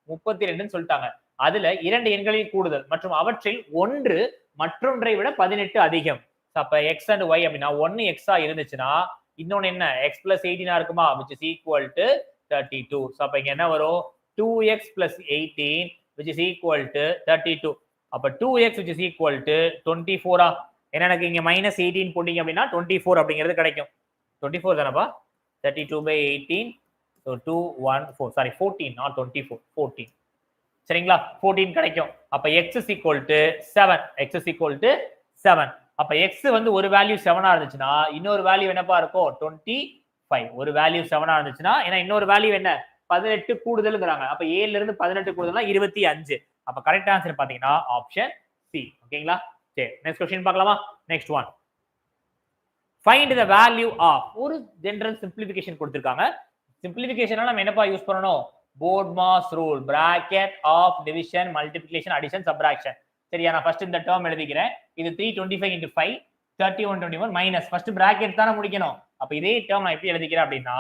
32 சொல்லிட்டாங்க. அதுல இரண்டு எண்களில் கூடுதல் மற்றும் அவற்றில் ஒன்று மற்றொன்றை விட 18 அதிகம். அப்ப x and y அப்படின்னா 1 x ஆ இருந்துச்சுன்னா இன்னொன்னு என்ன x plus 18 இருக்குமா? which is equal to 32. So அப்ப இங்க என்ன வரும்? 2x plus 18 which is equal to 32. அப்ப 2x which is equal to 24 ஏன்னா எனக்கு இங்க -18 போட்டீங்க அப்படின்னா 24 அப்படிங்கிறது கிடைக்கும். 24 தானப்பா? 32/18 so 214 sorry 14 not 24 14 சரிங்களா? 14 கிடைக்கும். அப்ப x is equal to 7. x is equal to 7. அப்ப x வந்து ஒரு வேல்யூ 7 ஆ இருந்துச்சுன்னா இன்னொரு வேல்யூ என்னப்பா இருக்கும்? 25. ஒரு வேல்யூ 7 ஆ இருந்துச்சுன்னா ஏன்னா இன்னொரு வேல்யூ என்ன? 18 கூடுதல்ங்கறாங்க. அப்ப 7 ல இருந்து 18 கூடுதல்னா 25. அப்ப கரெக்ட் ஆன்சர் பாத்தீங்கன்னா ஆப்ஷன் சி. ஓகேங்களா? சரி நெக்ஸ்ட் क्वेश्चन பார்க்கலாமா? Next one. Find the value of ஒரு ஜெனரல் சிம்பிளிஃபிகேஷன் கொடுத்திருக்காங்க. சிம்பிளிஃபிகேஷனா நம்ம என்னப்பா யூஸ் பண்ணனும்? BODMAS rule bracket of division multiplication addition subtraction. சரியா? நான் ஃபர்ஸ்ட் இந்த டேர்ம் எழுதிக்கிறேன். இது 325 * 5 3121 மைனஸ் ஃபர்ஸ்ட் பிராக்கெட் தான முடிக்கணும். அப்ப இதே டேர்ம் நான் எப்படி எழுதிக்கிறேன் அப்படினா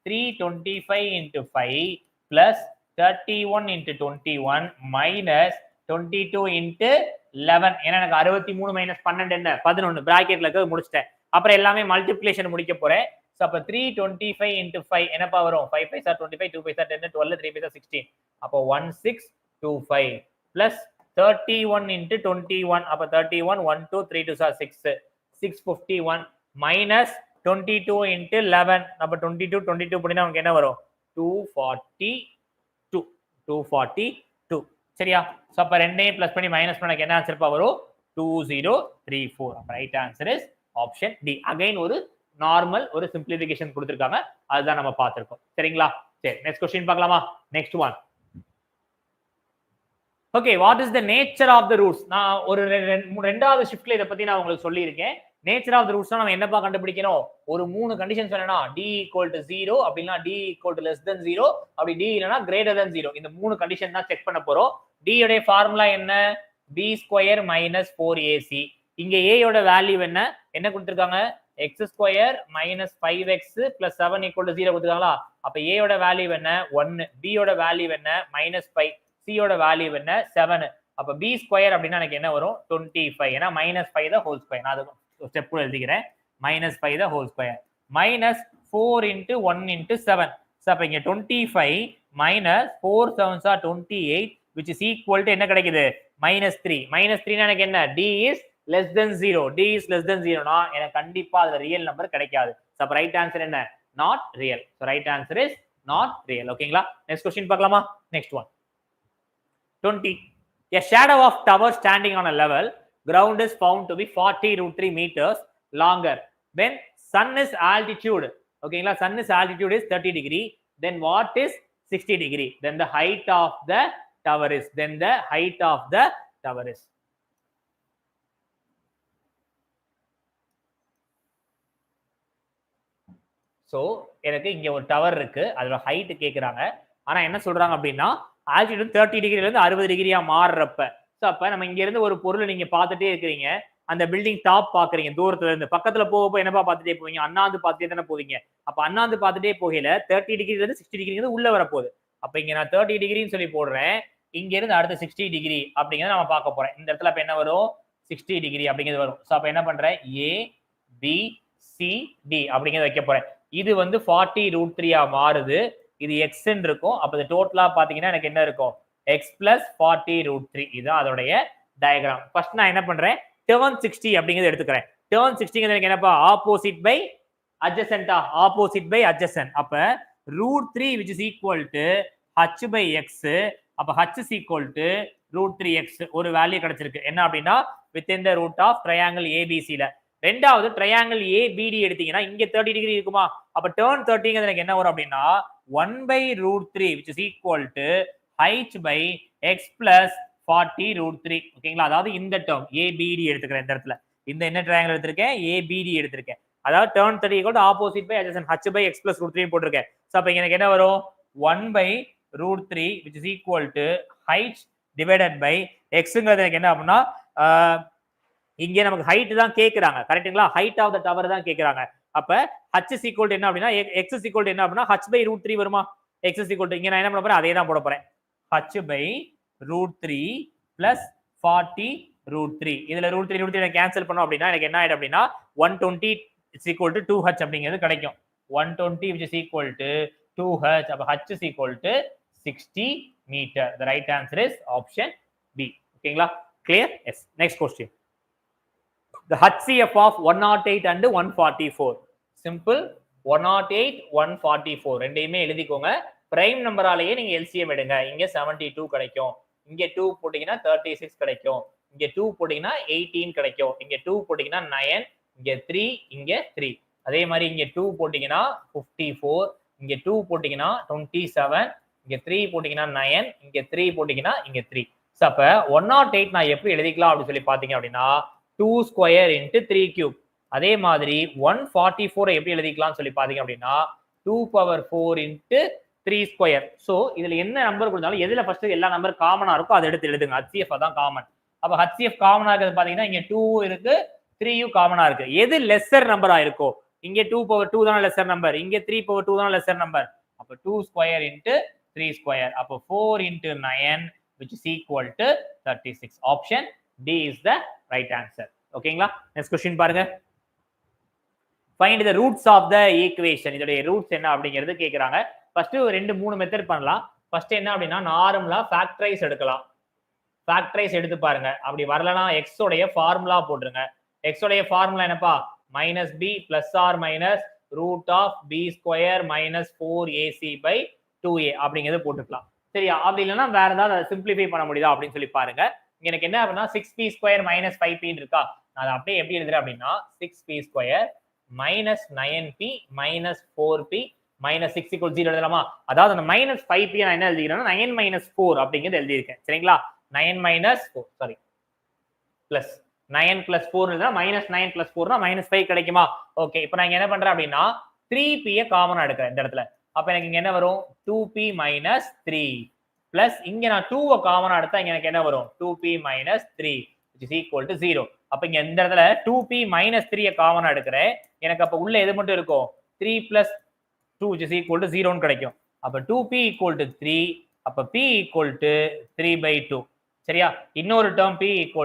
325 * 5 31 * 21 minus 22 * 11 ஏன்னா எனக்கு 63 - 12 என்ன 11 பிராக்கெட்ல இருக்க முடிச்சிட்டேன். அப்புறம் எல்லாமே மல்டிப்ளிகேஷன் முடிக்க போறேன். சோ அப்ப 325 * 5 என்னப்பா வரும்? 5 பைசா 25 2 பைசா 10 12 3 பைசா 16. அப்ப 1625 plus 31 * 21 அப்ப 31 1 2 3 2 6 651 minus 22 * 11 அப்ப 22 போடினா நமக்கு என்ன வரும்? 242 சரியா? சோ அப்ப ரெண்டையும் பிளஸ் பண்ணி மைனஸ் பண்ணா என்ன ஆன்சர் பா வரும்? 2034. அப்ப right answer is option D. Again ஒரு நார்மல் ஒரு சிம்பிளிஃபிகேஷன் கொடுத்திருக்காங்க. அதுதான் நம்ம பார்த்திருக்கோம். சரிங்களா? சரி நெக்ஸ்ட் क्वेश्चन பார்க்கலாமா? Next one. Okay what is the nature of the roots? நான் ஒரு ரெண்டாவது ஷிஃப்ட்ல இத பத்தி நான் உங்களுக்கு சொல்லி இருக்கேன். நேச்சர் ஆஃப் த ரூட்ஸ் நம்ம என்னப்பா கண்டுபிடிக்கணும்? ஒரு மூணு கண்டிஷன் சொன்னேனா d = 0 அப்படினா d = less than 0 அப்படி d இல்லனா greater than 0 இந்த மூணு கண்டிஷன் தான் செக் பண்ண போறோம். d உடைய ஃபார்முலா என்ன? b² - 4ac. இங்க a யோட வேல்யூ என்ன கொடுத்திருக்காங்க? x² - 5x + 7 = 0 கொடுத்திருக்காங்களா? அப்ப a யோட வேல்யூ என்ன? 1. b யோட வேல்யூ என்ன? -5. c யோட வேல்யூ என்ன? 7. அப்ப b² அப்படினா எனக்கு என்ன வரும்? 25 ஏனா -5 the whole square. நான் அது ஸ்டெப் எழுதிக்கிறேன். -5 the whole square minus 4 * 1 * 7. So அப்ப இங்க 25 minus 4 7s are 28 which is equal to என்ன கிடைக்குது? -3. -3 னா எனக்கு என்ன? d is less than 0. d is less than 0 னா எனக்கு கண்டிப்பா அதுல ரியல் நம்பர் கிடைக்காது. சோ அப்ப ரைட் ஆன்சர் என்ன? not real. So right answer is not real. ஓகேங்களா? நெக்ஸ்ட் क्वेश्चन பார்க்கலாமா? Next one. 20. A shadow of tower standing on a level ground is found to be 40√3 meters longer when sun is altitude. ஓகேங்களா? sun is altitude is 30 degree. Then what is 60 degree? Then the height of the tower is. Then the height of the tower is. So எனக்கு இங்க ஒரு tower இருக்கு. அதோட height கேக்குறாங்க. ஆனா என்ன சொல்றாங்க அப்படின்னா ஆல்டிடியூட் 30 டிகிரில இருந்து 60 டிகிரியா மாறுறப்ப சோ அப்ப நம்ம இங்க இருந்து ஒரு பொருளை நீங்க பார்த்துட்டே இருக்கீங்க. அந்த பில்டிங் டாப் பாக்குறீங்க தூரத்துல இருந்து. பக்கத்துல போகப்போ என்னப்பா பார்த்துட்டே போவீங்க? அண்ணாந்து பார்த்துட்டே தானே போவீங்க. அப்ப அண்ணாந்து பார்த்துட்டே போகையில 30 டிகிரில இருந்து 60 டிகிரி உள்ள வர போகுது. அப்ப இங்க நான் 30 டிகிரின்னு சொல்லி போடுறேன். இங்க இருந்து அடுத்து 60 டிகிரி அப்படிங்கறத நம்ம பார்க்க போறேன். இந்த இடத்துல அப்ப என்ன வரும்? 60 டிகிரி அப்படிங்கிறது வரும். சோ அப்ப என்ன பண்றேன்? A B C D அப்படிங்கறத வைக்க போறேன். இது வந்து 40√3 ஆ மாறுது. இது x ன்னு இருக்கும். அப்ப இது டோட்டலா பாத்தீங்கன்னா எனக்கு என்ன இருக்கும்? x + 40√3. இதுதான் அதோடைய டயகிராம். ஃபர்ஸ்ட் நான் என்ன பண்றேன்? 760 அப்படிங்கறத எடுத்துக்கிறேன். டேர்ன் 60 எனக்கு என்னப்பா opposite by அட்ஜசென்ட்டா opposite by adjacent அப்ப √3 which is equal to h by x அப்ப h is equal to √3x ஒரு வேல்யூ கிடைச்சிருக்கு என்ன அப்படின்னா within the root of triangle ABC ல ரெண்டாவது ட்ரையாங்கிள் ABD எடுத்தீங்கன்னா இங்க 30 டிகிரி இருக்குமா அப்ப டேர்ன் 30 எனக்கு என்ன வரும் அப்படின்னா 1/√3 which is equal to h by x plus 40√3 ஓகேங்களா அதாவது இந்த டேர்ம் ABD எடுத்துக்கிறேன் இந்த இடத்துல இந்த என்ன ட்ரையாங்கிள் எடுத்திருக்கேன் ABD எடுத்திருக்கேன் அதாவது turn 30 equal to opposite by adjacent h by x plus √3 போட்டிருக்கேன் சோ அப்ப எனக்கு என்ன வரும் 1/√3 which is equal to h divided by xங்கிறது எனக்கு என்ன அப்படின்னா இங்க நமக்கு ஹைட் தான் கேக்குறாங்க கரெக்ட்டுங்களா ஹைட் ஆஃப் த டவர் தான் கேக்குறாங்க அப்ப h is equal to என்ன அப்படின்னா x is equal to என்ன அப்படின்னா h by √3 வருமா x is equal to இங்க நான் என்ன பண்ண போறேன் அதே தான் போட போறேன் h by √3 plus 40√3 இதுல √3 நான் கேன்சல் பண்ணோம் அப்படின்னா எனக்கு என்ன ஆயிடும் அப்படின்னா 120 is equal to 2h அப்படிங்கிறது கிடைக்கும் 120 which is equal to 2h அப்ப h is equal to 60 meter the right answer is option B ஓகேங்களா clear yes next question the HCF of 108 and 144 simple 108 144 ரெண்டையுமே எழுதிக்கோங்க பிரைம் நம்பராலேயே நீங்க LCM எடுங்க இங்க 72 கிடைக்கும் இங்க 2 போட்டீங்கன்னா 36 கிடைக்கும் இங்க 2 போட்டீங்கன்னா 18 கிடைக்கும் இங்க 2 போட்டீங்கன்னா 9 இங்க 3 இங்க 3 அதே மாதிரி இங்க 2 போட்டீங்கன்னா 54 இங்க 2 போட்டீங்கன்னா 27 இங்க 3 போட்டீங்கன்னா 9 இங்க 3 போட்டீங்கன்னா இங்க 3 சோ அப்ப 108 நான் எப்படி எழுதிக்கலாம் அப்படி சொல்லி பாத்தீங்க அப்படின்னா 2 square into 3 cube அதே மாதிரி 144 எப்படி எழுதிக்கலாம்னு சொல்லி பாத்தீங்க அப்படின்னா 2 power 4 into 3 square சோ இதுல என்ன நம்பர் கொடுத்தாலும் எதுல ஃபர்ஸ்ட் எல்லா நம்பர் காமனா இருக்கோ அதை எடுத்து எழுதுங்க HCF அதான் காமன் அப்ப HCF காமனா இருக்கிறது பாத்தீங்கன்னா இங்க 2 இருக்கு 3 காமனா இருக்கு எது லெஸ்ஸர் நம்பரா இருக்கோ இங்க 2 power 2 தான் லெஸ்ஸர் நம்பர் இங்க 3 power 2 தான் லெஸ்ஸர் நம்பர் அப்ப 2 square into 3 square அப்ப 4 into 9 which is equal to 36 option D is the right answer ஓகேங்களா next question பாருங்க find the roots of the equation இதோட ரூட்ஸ் என்ன அப்படிங்கிறது கேக்குறாங்க ஃபர்ஸ்ட் ரெண்டு மூணு மெத்தட் பண்ணலாம் ஃபர்ஸ்ட் என்ன அப்படின்னா நார்மலா ஃபேக்டரைஸ் எடுக்கலாம் ஃபேக்டரைஸ் எடுத்து பாருங்க அப்படி வரலனா x உடைய ஃபார்முலா போட்டுருங்க x உடைய ஃபார்முலா என்னப்பா -b + or -√b² - 4ac / 2a அப்படிங்கிறது போட்டுக்கலாம் சரியா அப்படி இல்லைன்னா வேற ஏதாவது சிம்பிளிஃபை பண்ண முடியுதா அப்படின்னு சொல்லி பாருங்க எனக்கு என்ன அப்படின்னா 6p² - 5p இருக்கா நான் அதை அப்படியே எப்படி எழுதுறேன் அப்படின்னா 6p² - 9p - 4p - 6 = 0 எழுதலாமா அதாவது அந்த -5p நான் என்ன எழுதிக்கிறேன்னா 9 - 4 அப்படிங்கிறது எழுதியிருக்கேன் சரிங்களா 9 - 4 சாரி பிளஸ் 9 + 4 எழுதுனா -9 + 4 னா -5 கிடைக்குமா ஓகே இப்போ நான் என்ன பண்றேன் அப்படின்னா 3p காமனா எடுக்கிறேன் இந்த இடத்துல அப்ப எனக்கு இங்க என்ன வரும் 2p - 3 பிளஸ் இங்க நான் 2 காமனா எடுத்தா இங்க எனக்கு என்ன வரும் 2p - 3 which is equal to 0 அப்ப இங்க இந்த இடத்துல 2p - 3 காமனா எடுக்கிறேன் எனக்கு அப்ப உள்ள எது மட்டும் இருக்கும் 3 + 2 which is equal to 0 ன்னு கிடைக்கும் அப்ப 2p = 3 அப்ப p = 3/2 சரியா இன்னொரு டேர்ம் p =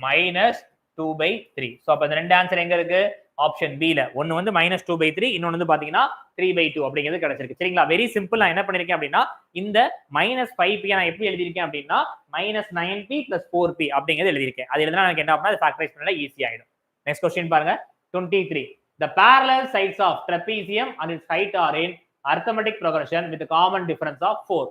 -2/3 சோ அப்ப இந்த ரெண்டு ஆன்சர் எங்க இருக்கு ஆப்ஷன் B ல ஒன்னு வந்து -2/3 இன்னொன்னு வந்து பாத்தீங்கன்னா 3/2 அப்படிங்கிறது கிடைச்சிருக்கு சரிங்களா வெரி சிம்பிள் நான் என்ன பண்ணிருக்கேன் அப்படின்னா இந்த -5p நான் எப்படி எழுதிருக்கேன் அப்படின்னா -9p + 4p அப்படிங்கிறது எழுதிருக்கேன் அது எழுதுனா எனக்கு என்ன அப்படின்னா ஃபேக்டரைஸ் பண்ணல ஈஸி ஆயிடும் நெக்ஸ்ட் क्वेश्चन பாருங்க 23 the parallel sides of trapezium and its height are in arithmetic progression with a common difference of 4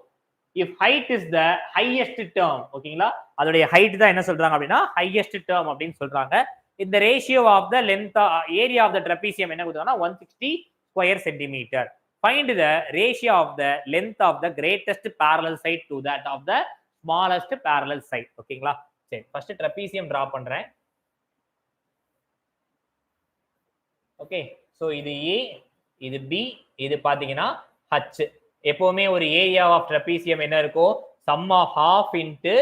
if height is the highest term ஓகேங்களா அதோட height தான் என்ன சொல்றாங்க அப்படின்னா highest term அப்படின்னு சொல்றாங்க இந்த ratio of the length area of the trapezium என்ன கொடுத்தாங்கன்னா 160 square centimeter find the ratio of the length of the greatest parallel side to that of the smallest parallel side ஓகேங்களா சரி ஃபர்ஸ்ட் trapezium டிரா பண்றேன் okay so இது A இது B இது பாத்தீங்கன்னா H எப்பவுமே ஒரு ஏரியா ஆஃப் ட்ரெபீசியம் என்ன இருக்கும் sum of half into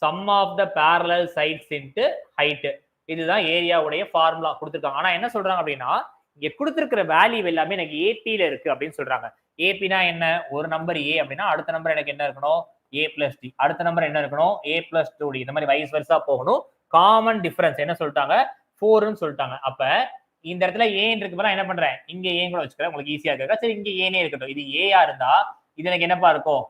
sum of the parallel sides into height இதுதான் ஏரியாவுடைய ஃபார்முலா கொடுத்திருக்காங்க ஆனா என்ன சொல்றாங்க அப்படின்னா இங்க கொடுத்திருக்கிற வேல்யூ எல்லாமே எனக்கு AP ல இருக்கு அப்படின்னு சொல்றாங்க AP னா என்ன ஒரு நம்பர் A அப்படின்னா அடுத்த நம்பர் எனக்கு என்ன இருக்கணும் A + D அடுத்த நம்பர் என்ன இருக்கணும் A + 2D இந்த மாதிரி வைஸ் வெர்சா போகணும் காமன் டிஃபரன்ஸ் என்ன சொல்லிட்டாங்க 4 ன்னு சொல்லிட்டாங்க அப்ப இந்த இடத்துல A இருக்கு போல என்ன பண்றேன் இங்க A கூட வச்சுக்கிறேன் உங்களுக்கு ஈஸியா இருக்கா சரி இங்க A னே இருக்கட்டும் இது A ஆ இருந்தா இது எனக்கு என்னப்பா இருக்கும்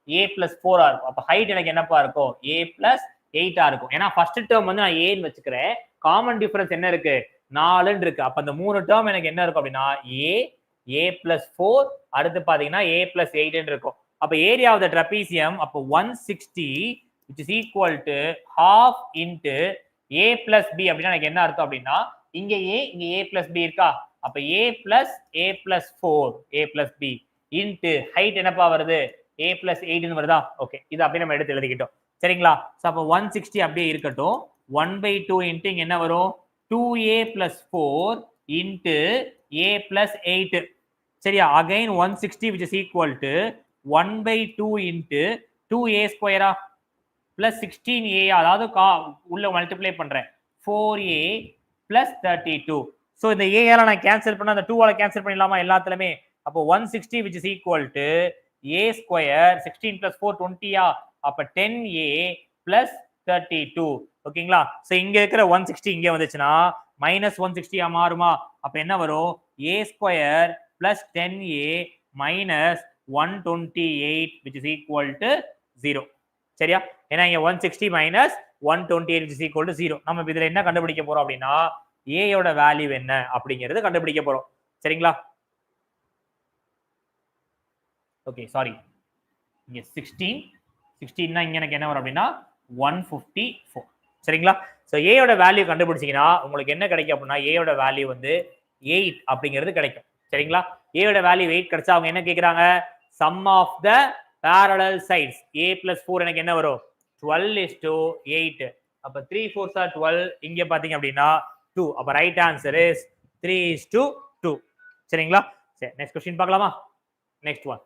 A + 4 ஆ இருக்கும் அப்ப ஹைட் எனக்கு என்னப்பா இருக்கும் A + 8 ஆ இருக்கும் ஏன்னா ஃபர்ஸ்ட் டேர்ம் வந்து நான் A ன்னு வச்சுக்கிறேன் காமன் டிஃபரன்ஸ் என்ன இருக்கு 4 இருக்கு. அப்ப அந்த 3 டேர்ம் எனக்கு என்ன இருக்கும் அப்படின்னா a plus 4 அடுத்து பாத்தீங்கன்னா a plus 8 இருக்கும். அப்ப ஏரியா ஆஃப் த ட்ரபீசியம் அப்ப 160 which is equal to half into a plus b அப்படின்னா எனக்கு என்ன அர்த்தம் அப்படின்னா இங்க a இங்க a plus b இருக்கா, அப்ப a plus 4 a plus b into height என்னப்பா வருது a plus 8 ன்னு வருதா. ஓகே, இது அப்படியே நம்ம எடுத்து எழுதிக்கிட்டோம் சரிங்களா. சோ அப்ப 160 அப்படியே இருக்கட்டும். 1/2 into இங்க என்ன வரும் 2a plus 4 into a plus 8 சரியா. again 160 which is equal to 1/2 into 2a square plus 16a அதாவது உள்ள மல்டிப்ளை பண்றேன் 4a plus 32. சோ இந்த a ஆல நான் கேன்சல் பண்ணா அந்த 2 ஆல கேன்சல் பண்ணிடலாமா எல்லாத்துலயுமே. அப்போ 160 which is equal to a square 16 plus 4 20 அப்ப 10a plus 32 ஓகேங்களா. சோ இங்க இருக்கிற 160 இங்க வந்துச்சுன்னா மைனஸ் 160 மாறுமா. அப்ப என்ன வரும் a square plus 10a minus 128 which is equal to 0 சரியா. ஏன்னா இங்க 160 minus 128 which is equal to 0. நம்ம இதுல என்ன கண்டுபிடிக்க போறோம் அப்படின்னா a யோட வேல்யூ என்ன அப்படிங்கிறது கண்டுபிடிக்க போறோம் சரிங்களா. ஓகே சாரி, இங்க 16 இங்க எனக்கு என்ன வரும் அப்படின்னா 154 சரிங்களா. சோ a யோட வேல்யூ கண்டுபிடிச்சீங்கன்னா உங்களுக்கு என்ன கிடைக்கும் அப்படின்னா a யோட வேல்யூ வந்து 8 அப்படிங்கிறது கிடைக்கும் சரிங்களா. a யோட வேல்யூ 8 கிடைச்சா அவங்க என்ன கேக்குறாங்க sum of the parallel sides a plus 4 எனக்கு என்ன வரும் 12:8. அப்ப 3 4s are 12. இங்க பாத்தீங்க அப்படின்னா 2. அப்ப ரைட் ஆன்சர் இஸ் 3:2 சரிங்களா. சரி நெக்ஸ்ட் क्वेश्चन பார்க்கலாமா. Next one,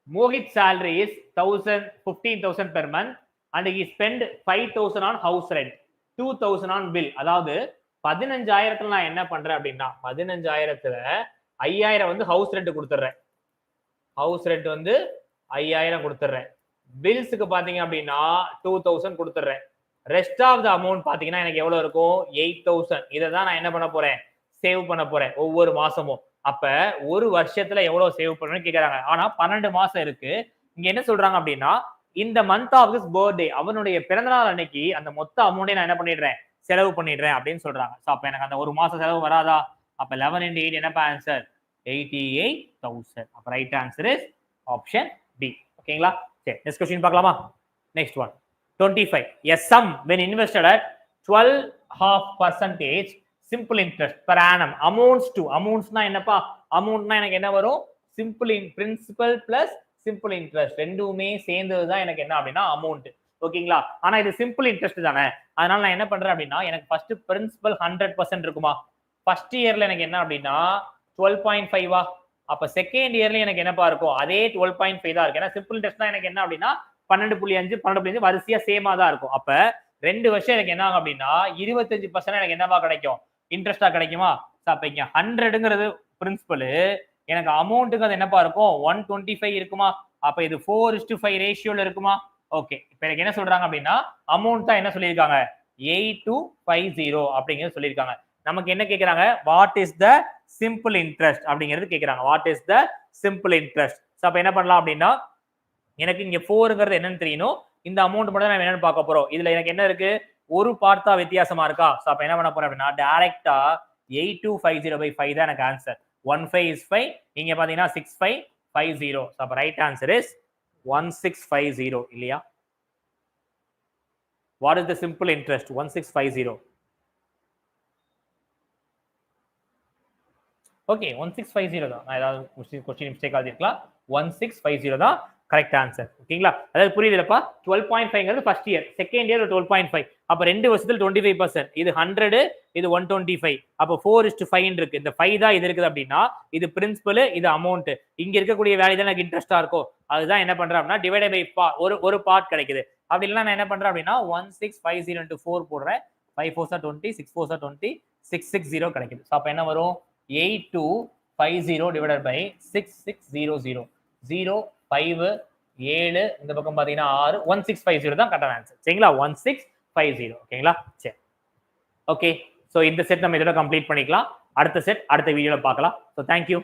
Mohit salary is 15,000 per month and he spend 5,000 on house rent, 2,000 on bill. அதாவது 15,000த்துல நான் என்ன பண்றேன் அப்படின்னா 15,000த்துல 5,000 வந்து ஹவுஸ் ரெண்ட் கொடுத்துறேன். ஹவுஸ் ரெண்ட் வந்து 5,000 கொடுத்துறேன். பில்ஸுக்கு பாத்தீங்க அப்படின்னா 2,000 கொடுத்துறேன். ரெஸ்ட் ஆஃப் த அமௌண்ட் பாத்தீங்கன்னா எனக்கு எவ்வளவு இருக்கும் 8,000. இதை தான் நான் என்ன பண்ண போறேன் சேவ் பண்ண போறேன் ஒவ்வொரு மாசமும். அப்ப ஒரு வருஷத்துல எவ்வளவு சேவ் பண்ணணும்னு கேக்குறாங்க. ஆனா 12 மாசம் இருக்கு. இங்க என்ன சொல்றாங்க அப்படின்னா இந்த மந்த் ஆஃப் திஸ் பர்த்டே அவனுடைய பிறந்தநாள் அன்னைக்கு அந்த மொத்த அமௌண்ட்டை நான் என்ன பண்ணிடுறேன் செலவு பண்ணிடுறேன் அப்படின்னு சொல்றாங்க. சோ அப்ப எனக்கு அந்த ஒரு மாசம் செலவு வராதா. அப்ப 11 into 8 என்னப்பா ஆன்சர் 88,000. அப்ப right answer is option B ஓகேங்களா. சரி நெக்ஸ்ட் क्वेश्चन பார்க்கலாமா. Next one 25. A sum when invested at 12.5% simple interest per annum amounts to amountsனா என்னப்பா அமௌண்ட்னா எனக்கு என்ன வரும் simple principal plus simple interest ரெண்டுமே சேர்ந்தது தான் எனக்கு என்ன அப்படின்னா அமௌண்ட் ஓகேங்களா. ஆனா இது சிம்பிள் இன்ட்ரெஸ்ட் தானே, அதனால நான் என்ன பண்றேன் அப்படின்னா எனக்கு ஃபர்ஸ்ட் பிரின்சிபல் 100% இருக்குமா. ஃபர்ஸ்ட் இயர்ல எனக்கு என்ன அப்படின்னா 12.5 அப்ப செகண்ட் இயர்ல எனக்கு என்னப்பா இருக்கும் அதே 12.5 தான் இருக்கு. ஏன்னா சிம்பிள் இன்ட்ரெஸ்ட்னா எனக்கு என்ன அப்படின்னா 12.5 12.5 வரிசையா சேமா தான் இருக்கும். அப்ப 2 வருஷம் எனக்கு என்ன ஆகும் அப்படின்னா 25% எனக்கு என்னவா கிடைக்கும் இன்ட்ரெஸ்டா கிடைக்குமா. அப்ப இங்க 100ங்கிறது பிரின்சிபல் எனக்கு அமௌண்ட்டுக்கு அது என்னப்பா இருக்கும் 125 இருக்குமா. அப்ப இது 4:5 ரேஷியோல இருக்குமா. ஓகே, இப்ப எனக்கு என்ன சொல்றாங்க அப்படின்னா அமௌண்ட் தான் என்ன சொல்லியிருக்காங்க 8250 அப்படிங்கிறது சொல்லியிருக்காங்க. நமக்கு என்ன கேக்குறாங்க what is the simple interest அப்படிங்கிறது கேக்குறாங்க. What is the simple interest. அப்ப என்ன பண்ணலாம் அப்படின்னா எனக்கு இங்க 4ங்கிறது என்னன்னு தெரியணும். இந்த அமௌண்ட் மட்டும் நம்ம என்னன்னு பார்க்க போறோம். இதுல எனக்கு என்ன இருக்கு ஒரு பார்ட் தான் வித்தியாசமா இருக்கா. சோ அப்ப என்ன பண்ண போறேன் அப்படின்னா டைரக்டா 8250/5 தான் எனக்கு ஆன்சர். 15 is 5. இங்க பாத்தீங்கன்னா 6550. சோ அப்ப ரைட் ஆன்சர் இஸ் 1650 இல்லையா. What is the simple interest 1650. Okay 1650 தான். நான் ஏதாவது क्वेश्चन மிஸ்டேக் ஆகிருக்கலாம். 1650 தான் கரெக்ட் ஆன்சர் ஓகேங்களா. அதாவது புரியுதுலப்பா 12.5ங்கிறது ஃபர்ஸ்ட் இயர், செகண்ட் இயர் 12.5. அப்ப 2 வருஷத்துல 25%. இது 100 இது 125. அப்ப 4:5 இருக்கு. இந்த 5 தான் இது இருக்குது அப்படின்னா இது பிரின்சிபல் இது அமௌண்ட். இங்க இருக்கக்கூடிய வேல்யூ தான் எனக்கு இன்ட்ரெஸ்டா இருக்கும். அதுதான் என்ன பண்றேன் அப்படின்னா டிவைட் பை ஒரு பார்ட் கிடைக்குது. அப்படி இல்லைன்னா நான் என்ன பண்றேன் அப்படின்னா 1650 into 4 போடுறேன். 5 4s are 20, 6 4s are 20, 660 கிடைக்குது. ஸோ அப்ப என்ன வரும் 8250 divided by 6600. 0 5 7 இந்த பக்கம் பாத்தீங்கன்னா 6 1650 தான் கரெக்டான ஆன்சர் சரிங்களா. 1650 ஓகேங்களா. சரி ஓகே, சோ இந்த செட் நம்ம இதோட கம்ப்ளீட் பண்ணிக்கலாம். அடுத்த செட் அடுத்த வீடியோல பார்க்கலாம். So thank you.